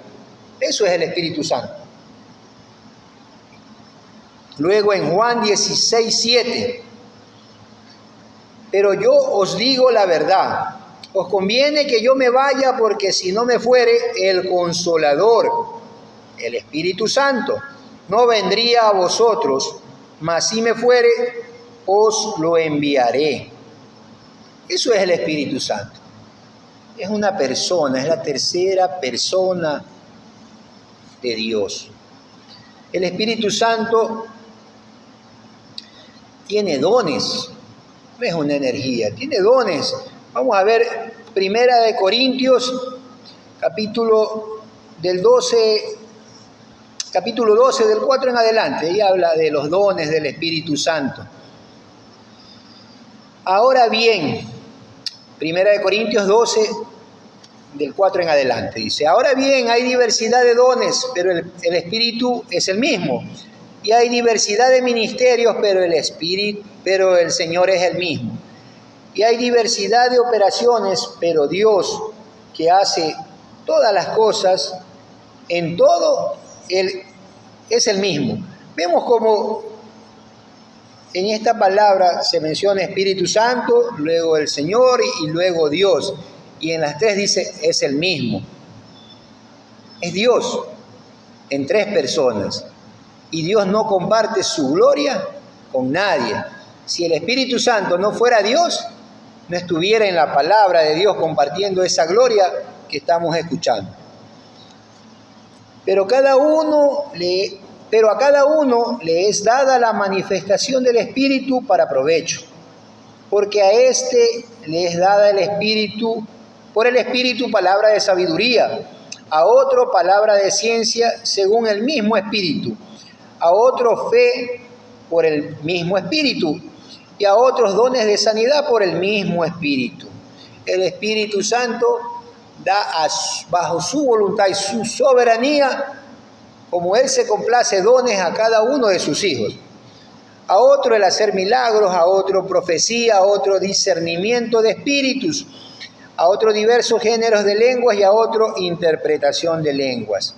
eso es el Espíritu Santo. Luego en Juan 16:7, pero yo os digo la verdad, os conviene que yo me vaya, porque si no me fuere, el Consolador, el Espíritu Santo, no vendría a vosotros, mas si me fuere, os lo enviaré. Eso es el Espíritu Santo. Es una persona, es la tercera persona de Dios. El Espíritu Santo tiene dones, no es una energía, tiene dones. Vamos a ver Primera de Corintios, capítulo 12, del 4 en adelante. Ahí habla de los dones del Espíritu Santo. Ahora bien, Primera de Corintios 12, del 4 en adelante, dice: ahora bien, hay diversidad de dones, pero el Espíritu es el mismo. Y hay diversidad de ministerios, pero el Señor es el mismo. Y hay diversidad de operaciones, pero Dios, que hace todas las cosas, en todo, Él es el mismo. Vemos como en esta palabra se menciona Espíritu Santo, luego el Señor y luego Dios. Y en las tres dice, es el mismo. Es Dios en tres personas. Y Dios no comparte su gloria con nadie. Si el Espíritu Santo no fuera Dios, no estuviera en la palabra de Dios compartiendo esa gloria que estamos escuchando. Pero a cada uno le es dada la manifestación del Espíritu para provecho. Porque a este le es dada el Espíritu, por el Espíritu, palabra de sabiduría, a otro palabra de ciencia según el mismo Espíritu, a otro fe por el mismo Espíritu, y a otros dones de sanidad por el mismo Espíritu. El Espíritu Santo da bajo su voluntad y su soberanía, como Él se complace, dones a cada uno de sus hijos. A otro el hacer milagros, a otro profecía, a otro discernimiento de espíritus, a otro diversos géneros de lenguas y a otro interpretación de lenguas.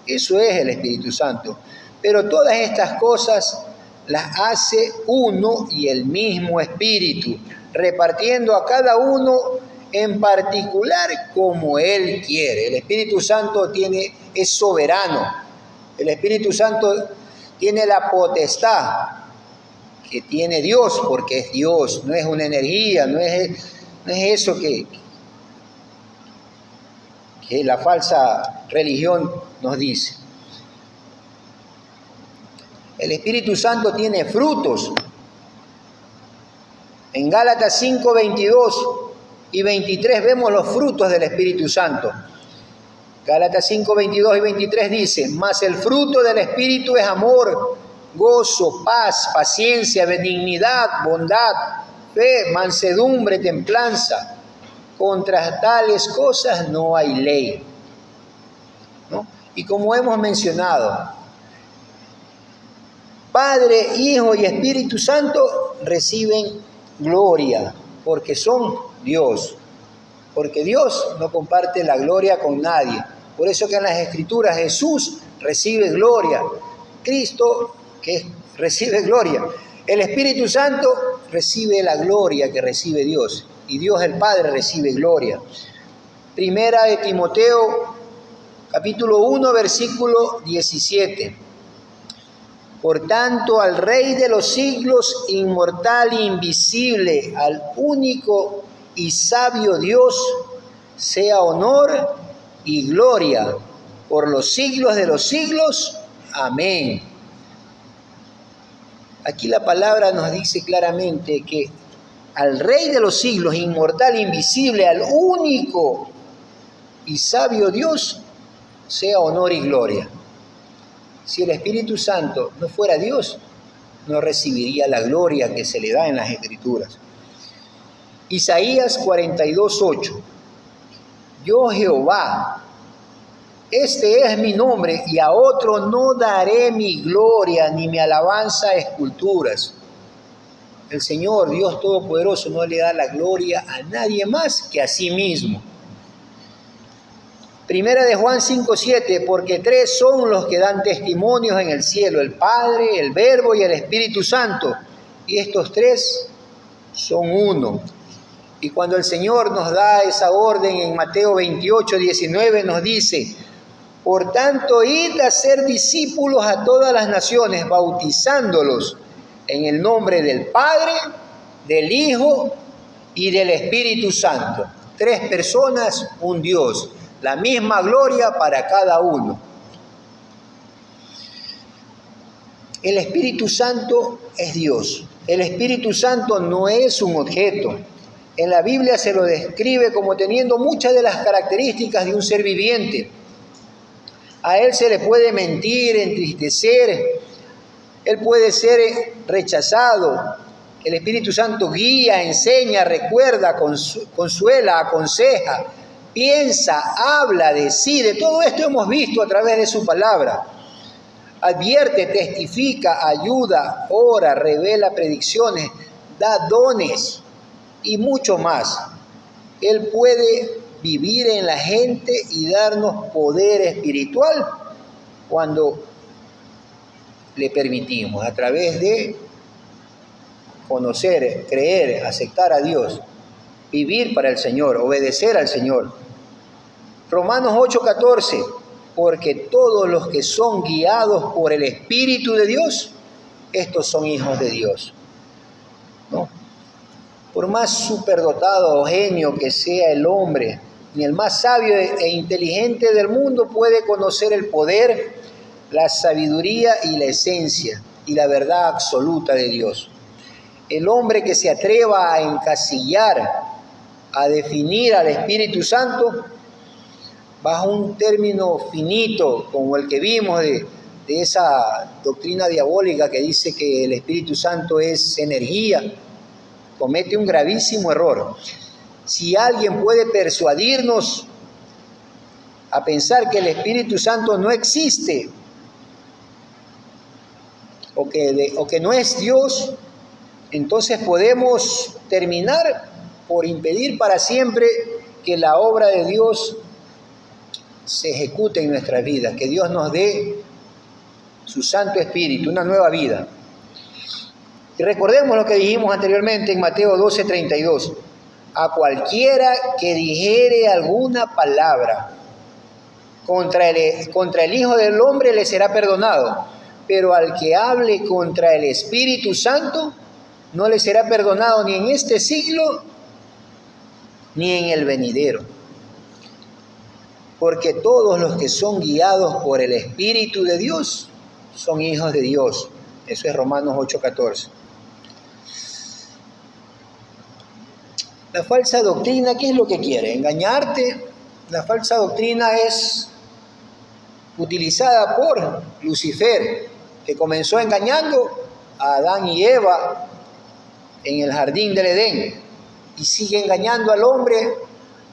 Eso es el Espíritu Santo. Pero todas estas cosas las hace uno y el mismo Espíritu, repartiendo a cada uno en particular como Él quiere. El Espíritu Santo es soberano. El Espíritu Santo tiene la potestad que tiene Dios, porque es Dios, no es una energía, no es eso que la falsa religión nos dice. El Espíritu Santo tiene frutos. En Gálatas 5, 22 y 23 vemos los frutos del Espíritu Santo. Gálatas 5, 22 y 23 dice: mas el fruto del Espíritu es amor, gozo, paz, paciencia, benignidad, bondad, fe, mansedumbre, templanza. Contra tales cosas no hay ley, ¿no? Y como hemos mencionado, Padre, Hijo y Espíritu Santo reciben gloria, porque son Dios. Porque Dios no comparte la gloria con nadie. Por eso que en las Escrituras Jesús recibe gloria. Cristo recibe gloria. El Espíritu Santo recibe la gloria que recibe Dios. Y Dios el Padre recibe gloria. Primera de Timoteo, capítulo 1, versículo 17. Por tanto, al Rey de los siglos, inmortal e invisible, al único y sabio Dios, sea honor y gloria por los siglos de los siglos. Amén. Aquí la palabra nos dice claramente que al Rey de los siglos, inmortal e invisible, al único y sabio Dios sea honor y gloria. Si el Espíritu Santo no fuera Dios, no recibiría la gloria que se le da en las Escrituras. Isaías 42:8. Yo Jehová, este es mi nombre, y a otro no daré mi gloria ni mi alabanza a esculturas. El Señor, Dios Todopoderoso, no le da la gloria a nadie más que a sí mismo. Primera de Juan 5:7, porque tres son los que dan testimonios en el cielo, el Padre, el Verbo y el Espíritu Santo, y estos tres son uno. Y cuando el Señor nos da esa orden en Mateo 28:19, nos dice: por tanto, id a ser discípulos a todas las naciones, bautizándolos en el nombre del Padre, del Hijo y del Espíritu Santo. Tres personas, un Dios, la misma gloria para cada uno. El Espíritu Santo es Dios. El Espíritu Santo no es un objeto. En la Biblia se lo describe como teniendo muchas de las características de un ser viviente. A él se le puede mentir, entristecer, él puede ser rechazado. El Espíritu Santo guía, enseña, recuerda, consuela, aconseja, piensa, habla, decide. Todo esto hemos visto a través de su palabra. Advierte, testifica, ayuda, ora, revela predicciones, da dones y mucho más. Él puede vivir en la gente y darnos poder espiritual cuando le permitimos, a través de conocer, creer, aceptar a Dios, vivir para el Señor, obedecer al Señor. Romanos 8:14, porque todos los que son guiados por el Espíritu de Dios, estos son hijos de Dios. ¿No? Por más superdotado o genio que sea el hombre, ni el más sabio e inteligente del mundo puede conocer el poder, la sabiduría y la esencia y la verdad absoluta de Dios. El hombre que se atreva a encasillar, a definir al Espíritu Santo bajo un término finito como el que vimos de esa doctrina diabólica que dice que el Espíritu Santo es energía, comete un gravísimo error. Si alguien puede persuadirnos a pensar que el Espíritu Santo no existe o que no es Dios, entonces podemos terminar por impedir para siempre que la obra de Dios se ejecute en nuestras vidas, que Dios nos dé su Santo Espíritu, una nueva vida. Y recordemos lo que dijimos anteriormente en Mateo 12:32. A cualquiera que dijere alguna palabra contra el Hijo del Hombre le será perdonado, pero al que hable contra el Espíritu Santo no le será perdonado ni en este siglo ni en el venidero. Porque todos los que son guiados por el Espíritu de Dios son hijos de Dios. Eso es Romanos 8:14. La falsa doctrina, ¿qué es lo que quiere? Engañarte. La falsa doctrina es utilizada por Lucifer, que comenzó engañando a Adán y Eva en el jardín del Edén, y sigue engañando al hombre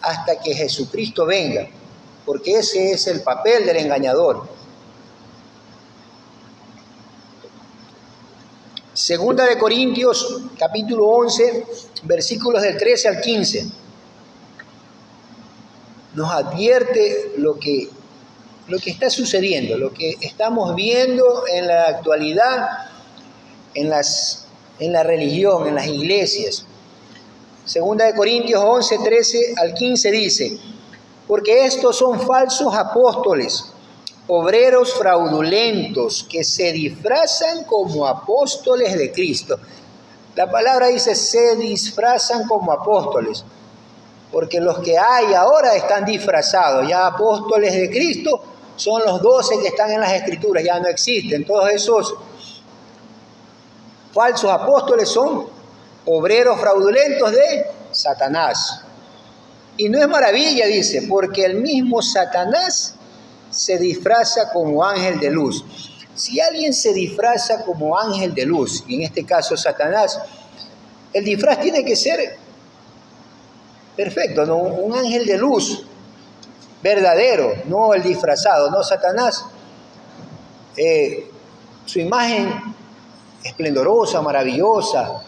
hasta que Jesucristo venga, porque ese es el papel del engañador. Segunda de Corintios, capítulo 11, versículos del 13 al 15. Nos advierte lo que está sucediendo, lo que estamos viendo en la actualidad, en la religión, en las iglesias. Segunda de Corintios 11, 13 al 15 dice: porque estos son falsos apóstoles, obreros fraudulentos, que se disfrazan como apóstoles de Cristo. La palabra dice se disfrazan como apóstoles, porque los que hay ahora están disfrazados. Ya apóstoles de Cristo son los 12 que están en las Escrituras, ya no existen. Todos esos falsos apóstoles son obreros fraudulentos de Satanás. Y no es maravilla, dice, porque el mismo Satanás se disfraza como ángel de luz. Si alguien se disfraza como ángel de luz, y en este caso Satanás, el disfraz tiene que ser perfecto, ¿no? Un ángel de luz verdadero, no el disfrazado, no Satanás. Su imagen esplendorosa, maravillosa,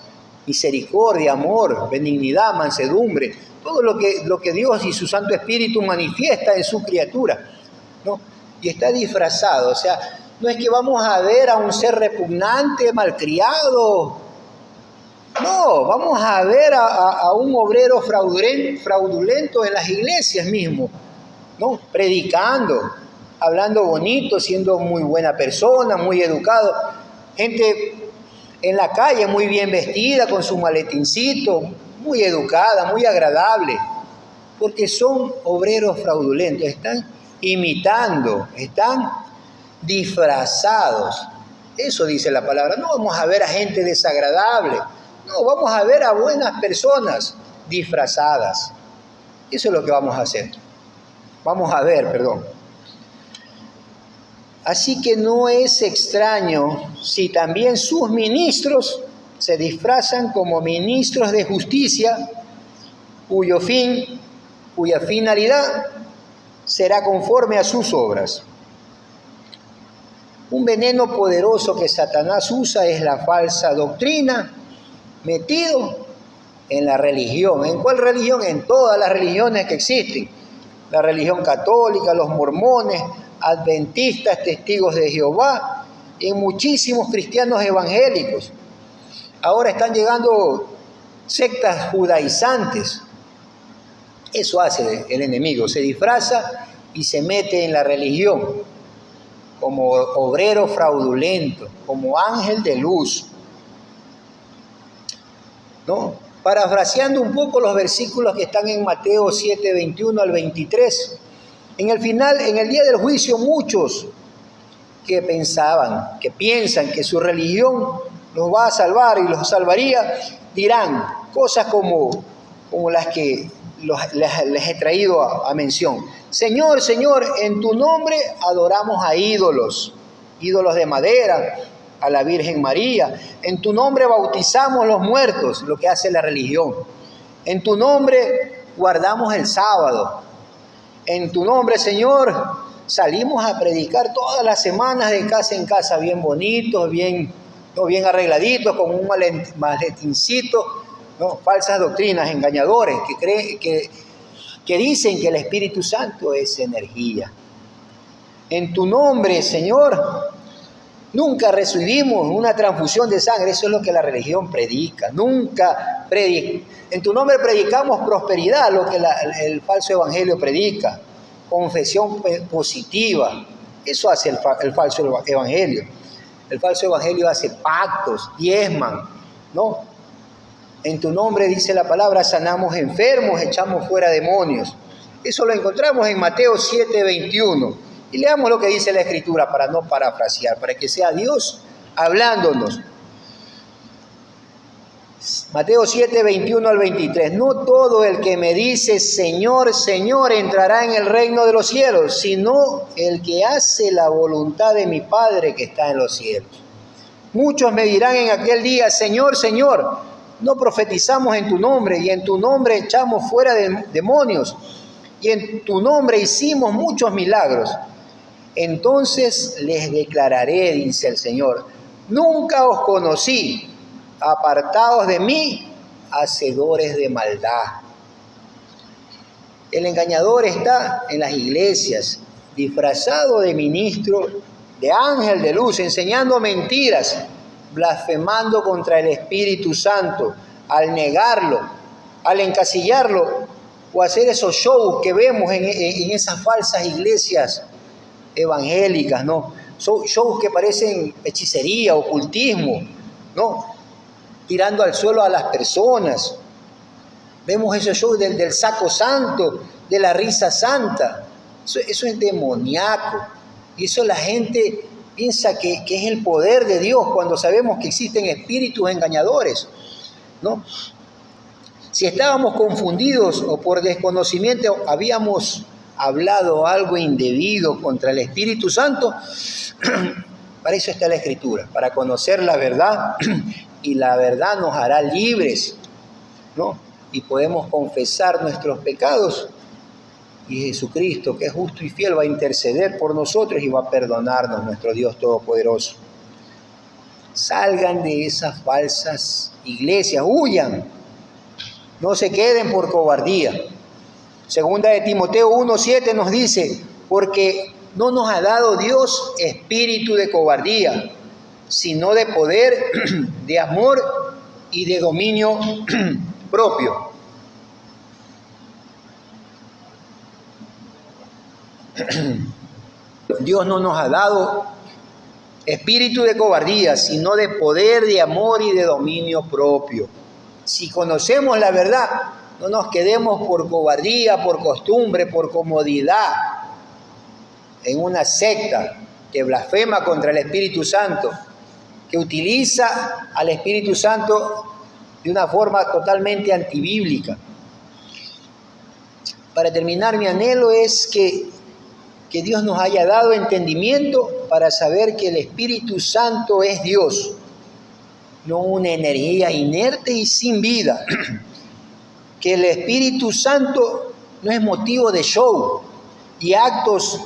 misericordia, amor, benignidad, mansedumbre, todo lo que Dios y su Santo Espíritu manifiesta en su criatura, ¿no? Y está disfrazado, o sea, no es que vamos a ver a un ser repugnante, malcriado, no, vamos a ver a un obrero fraudulento en las iglesias mismo, ¿no? Predicando, hablando bonito, siendo muy buena persona, muy educado, gente en la calle muy bien vestida, con su maletincito, muy educada, muy agradable, porque son obreros fraudulentos, están imitando, están disfrazados. Eso dice la palabra. No vamos a ver a gente desagradable, no, vamos a ver a buenas personas disfrazadas. Eso es lo que vamos a hacer. Vamos a ver, perdón. Así que no es extraño si también sus ministros se disfrazan como ministros de justicia, cuya finalidad será conforme a sus obras. Un veneno poderoso que Satanás usa es la falsa doctrina, metido en la religión. ¿En cuál religión? En todas las religiones que existen. La religión católica, los mormones, adventistas, testigos de Jehová, y muchísimos cristianos evangélicos. Ahora están llegando sectas judaizantes. Eso hace el enemigo, se disfraza y se mete en la religión como obrero fraudulento, como ángel de luz, ¿no? Parafraseando un poco los versículos que están en Mateo 7, 21 al 23, en el final, en el día del juicio, muchos que piensan que su religión los va a salvar y los salvaría, dirán cosas como las que les he traído a mención. Señor, Señor, en tu nombre adoramos a ídolos de madera, a la Virgen María. En tu nombre bautizamos los muertos, lo que hace la religión. En tu nombre guardamos el sábado. En tu nombre, Señor, salimos a predicar todas las semanas de casa en casa, bien bonitos, bien arregladitos, con un maletincito, ¿no? Falsas doctrinas, engañadores, que dicen que el Espíritu Santo es energía. En tu nombre, Señor, nunca recibimos una transfusión de sangre. Eso es lo que la religión predica. En tu nombre predicamos prosperidad, lo que el falso evangelio predica. Confesión positiva. Eso hace el falso evangelio. El falso evangelio hace pactos, diezman, ¿no? En tu nombre, dice la palabra, sanamos enfermos, echamos fuera demonios. Eso lo encontramos en Mateo 7, 21. Y leamos lo que dice la Escritura para no parafrasear, para que sea Dios hablándonos. Mateo 7, 21 al 23. No todo el que me dice Señor, Señor entrará en el reino de los cielos, sino el que hace la voluntad de mi Padre que está en los cielos. Muchos me dirán en aquel día, Señor, Señor, no profetizamos en tu nombre, y en tu nombre echamos fuera demonios, y en tu nombre hicimos muchos milagros. Entonces les declararé, dice el Señor, nunca os conocí, apartados de mí, hacedores de maldad. El engañador está en las iglesias, disfrazado de ministro, de ángel de luz, enseñando mentiras, blasfemando contra el Espíritu Santo, al negarlo, al encasillarlo, o hacer esos shows que vemos en esas falsas iglesias evangélicas, ¿no? Shows que parecen hechicería, ocultismo, ¿no? Tirando al suelo a las personas. Vemos esos shows del saco santo, de la risa santa. Eso es demoníaco. Y eso la gente piensa que es el poder de Dios, cuando sabemos que existen espíritus engañadores, ¿no? Si estábamos confundidos o por desconocimiento habíamos hablado algo indebido contra el Espíritu Santo, para eso está la Escritura, para conocer la verdad, y la verdad nos hará libres, ¿no? Y podemos confesar nuestros pecados, y Jesucristo, que es justo y fiel, va a interceder por nosotros y va a perdonarnos, nuestro Dios Todopoderoso. Salgan de esas falsas iglesias, huyan, no se queden por cobardía. Segunda de Timoteo 1:7 nos dice, porque no nos ha dado Dios espíritu de cobardía, sino de poder, de amor y de dominio propio. Dios no nos ha dado espíritu de cobardía, sino de poder, de amor y de dominio propio. Si conocemos la verdad, no nos quedemos por cobardía, por costumbre, por comodidad, en una secta que blasfema contra el Espíritu Santo, que utiliza al Espíritu Santo de una forma totalmente antibíblica. Para terminar, mi anhelo es que Dios nos haya dado entendimiento para saber que el Espíritu Santo es Dios, no una energía inerte y sin vida. Que el Espíritu Santo no es motivo de show y actos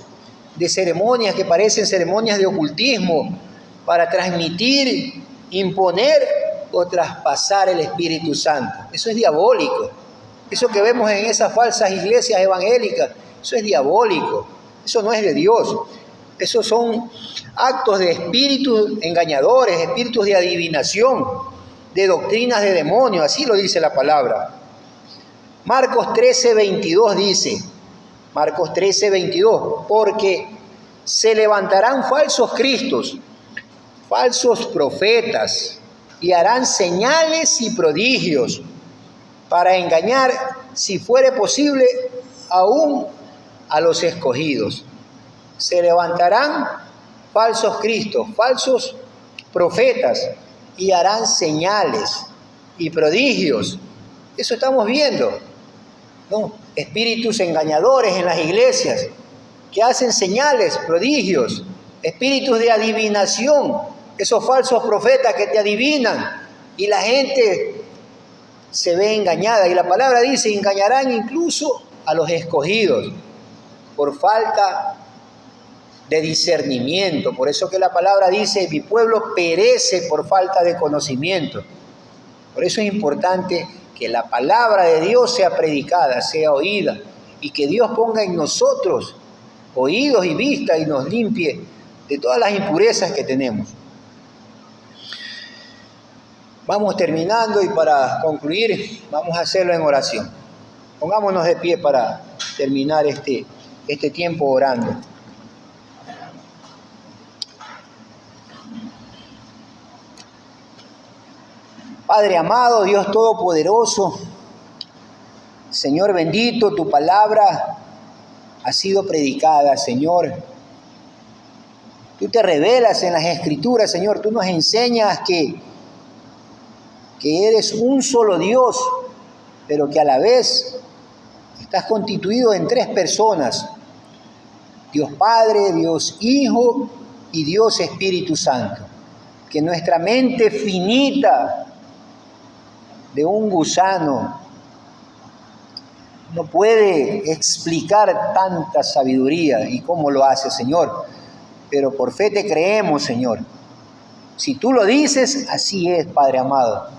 de ceremonias que parecen ceremonias de ocultismo para transmitir, imponer o traspasar el Espíritu Santo. Eso es diabólico. Eso que vemos en esas falsas iglesias evangélicas, eso es diabólico. Eso no es de Dios. Esos son actos de espíritus engañadores, espíritus de adivinación, de doctrinas de demonios, así lo dice la palabra. Marcos 13:22 dice, Marcos 13:22, porque se levantarán falsos cristos, falsos profetas, y harán señales y prodigios para engañar, si fuere posible, aún a los escogidos. Se levantarán falsos cristos, falsos profetas, y harán señales y prodigios. Eso estamos viendo, ¿no? Espíritus engañadores en las iglesias que hacen señales, prodigios, espíritus de adivinación, esos falsos profetas que te adivinan y la gente se ve engañada. Y la palabra dice, engañarán incluso a los escogidos por falta de discernimiento. Por eso que la palabra dice, mi pueblo perece por falta de conocimiento. Por eso es importante que la palabra de Dios sea predicada, sea oída, y que Dios ponga en nosotros oídos y vista y nos limpie de todas las impurezas que tenemos. Vamos terminando y para concluir vamos a hacerlo en oración. Pongámonos de pie para terminar este tiempo orando. Padre amado, Dios Todopoderoso, Señor bendito, tu palabra ha sido predicada, Señor. Tú te revelas en las Escrituras, Señor. Tú nos enseñas que eres un solo Dios, pero que a la vez estás constituido en tres personas: Dios Padre, Dios Hijo y Dios Espíritu Santo. Que nuestra mente finita de un gusano no puede explicar tanta sabiduría y cómo lo hace, Señor. Pero por fe te creemos, Señor. Si tú lo dices, así es, Padre amado.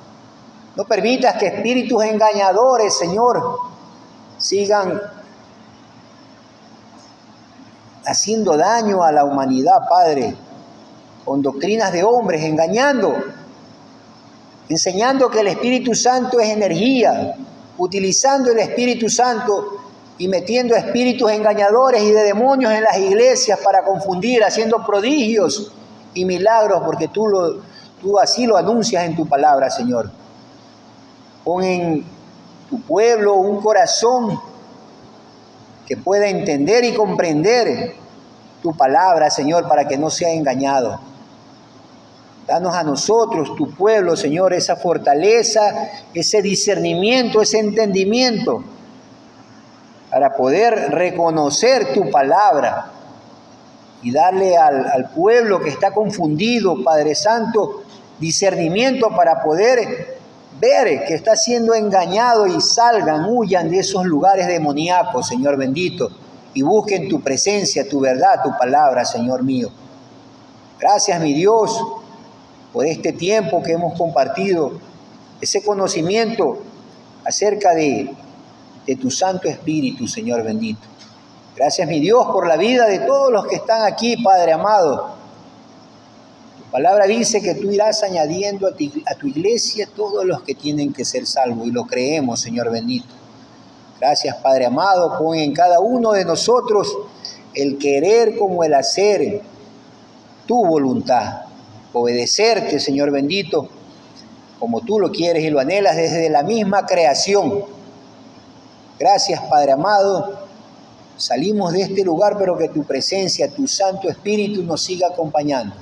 No permitas que espíritus engañadores, Señor, sigan haciendo daño a la humanidad, Padre, con doctrinas de hombres, enseñando que el Espíritu Santo es energía, utilizando el Espíritu Santo y metiendo espíritus engañadores y de demonios en las iglesias para confundir, haciendo prodigios y milagros, porque tú así lo anuncias en tu palabra, Señor. Pon en tu pueblo un corazón que pueda entender y comprender tu palabra, Señor, para que no sea engañado. Danos a nosotros, tu pueblo, Señor, esa fortaleza, ese discernimiento, ese entendimiento, para poder reconocer tu palabra y darle al pueblo que está confundido, Padre Santo, discernimiento para poder ver que está siendo engañado y salgan, huyan de esos lugares demoníacos, Señor bendito, y busquen tu presencia, tu verdad, tu palabra, Señor mío. Gracias, mi Dios, por este tiempo que hemos compartido, ese conocimiento acerca de tu Santo Espíritu, Señor bendito. Gracias, mi Dios, por la vida de todos los que están aquí, Padre amado. Tu palabra dice que tú irás añadiendo a tu iglesia todos los que tienen que ser salvos, y lo creemos, Señor bendito. Gracias, Padre amado, pon en cada uno de nosotros el querer como el hacer, tu voluntad, obedecerte, Señor bendito, como tú lo quieres y lo anhelas desde la misma creación. Gracias, Padre amado. Salimos de este lugar, pero que tu presencia, tu Santo Espíritu nos siga acompañando.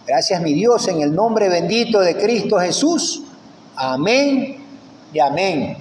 Gracias, mi Dios, en el nombre bendito de Cristo Jesús. Amén y amén.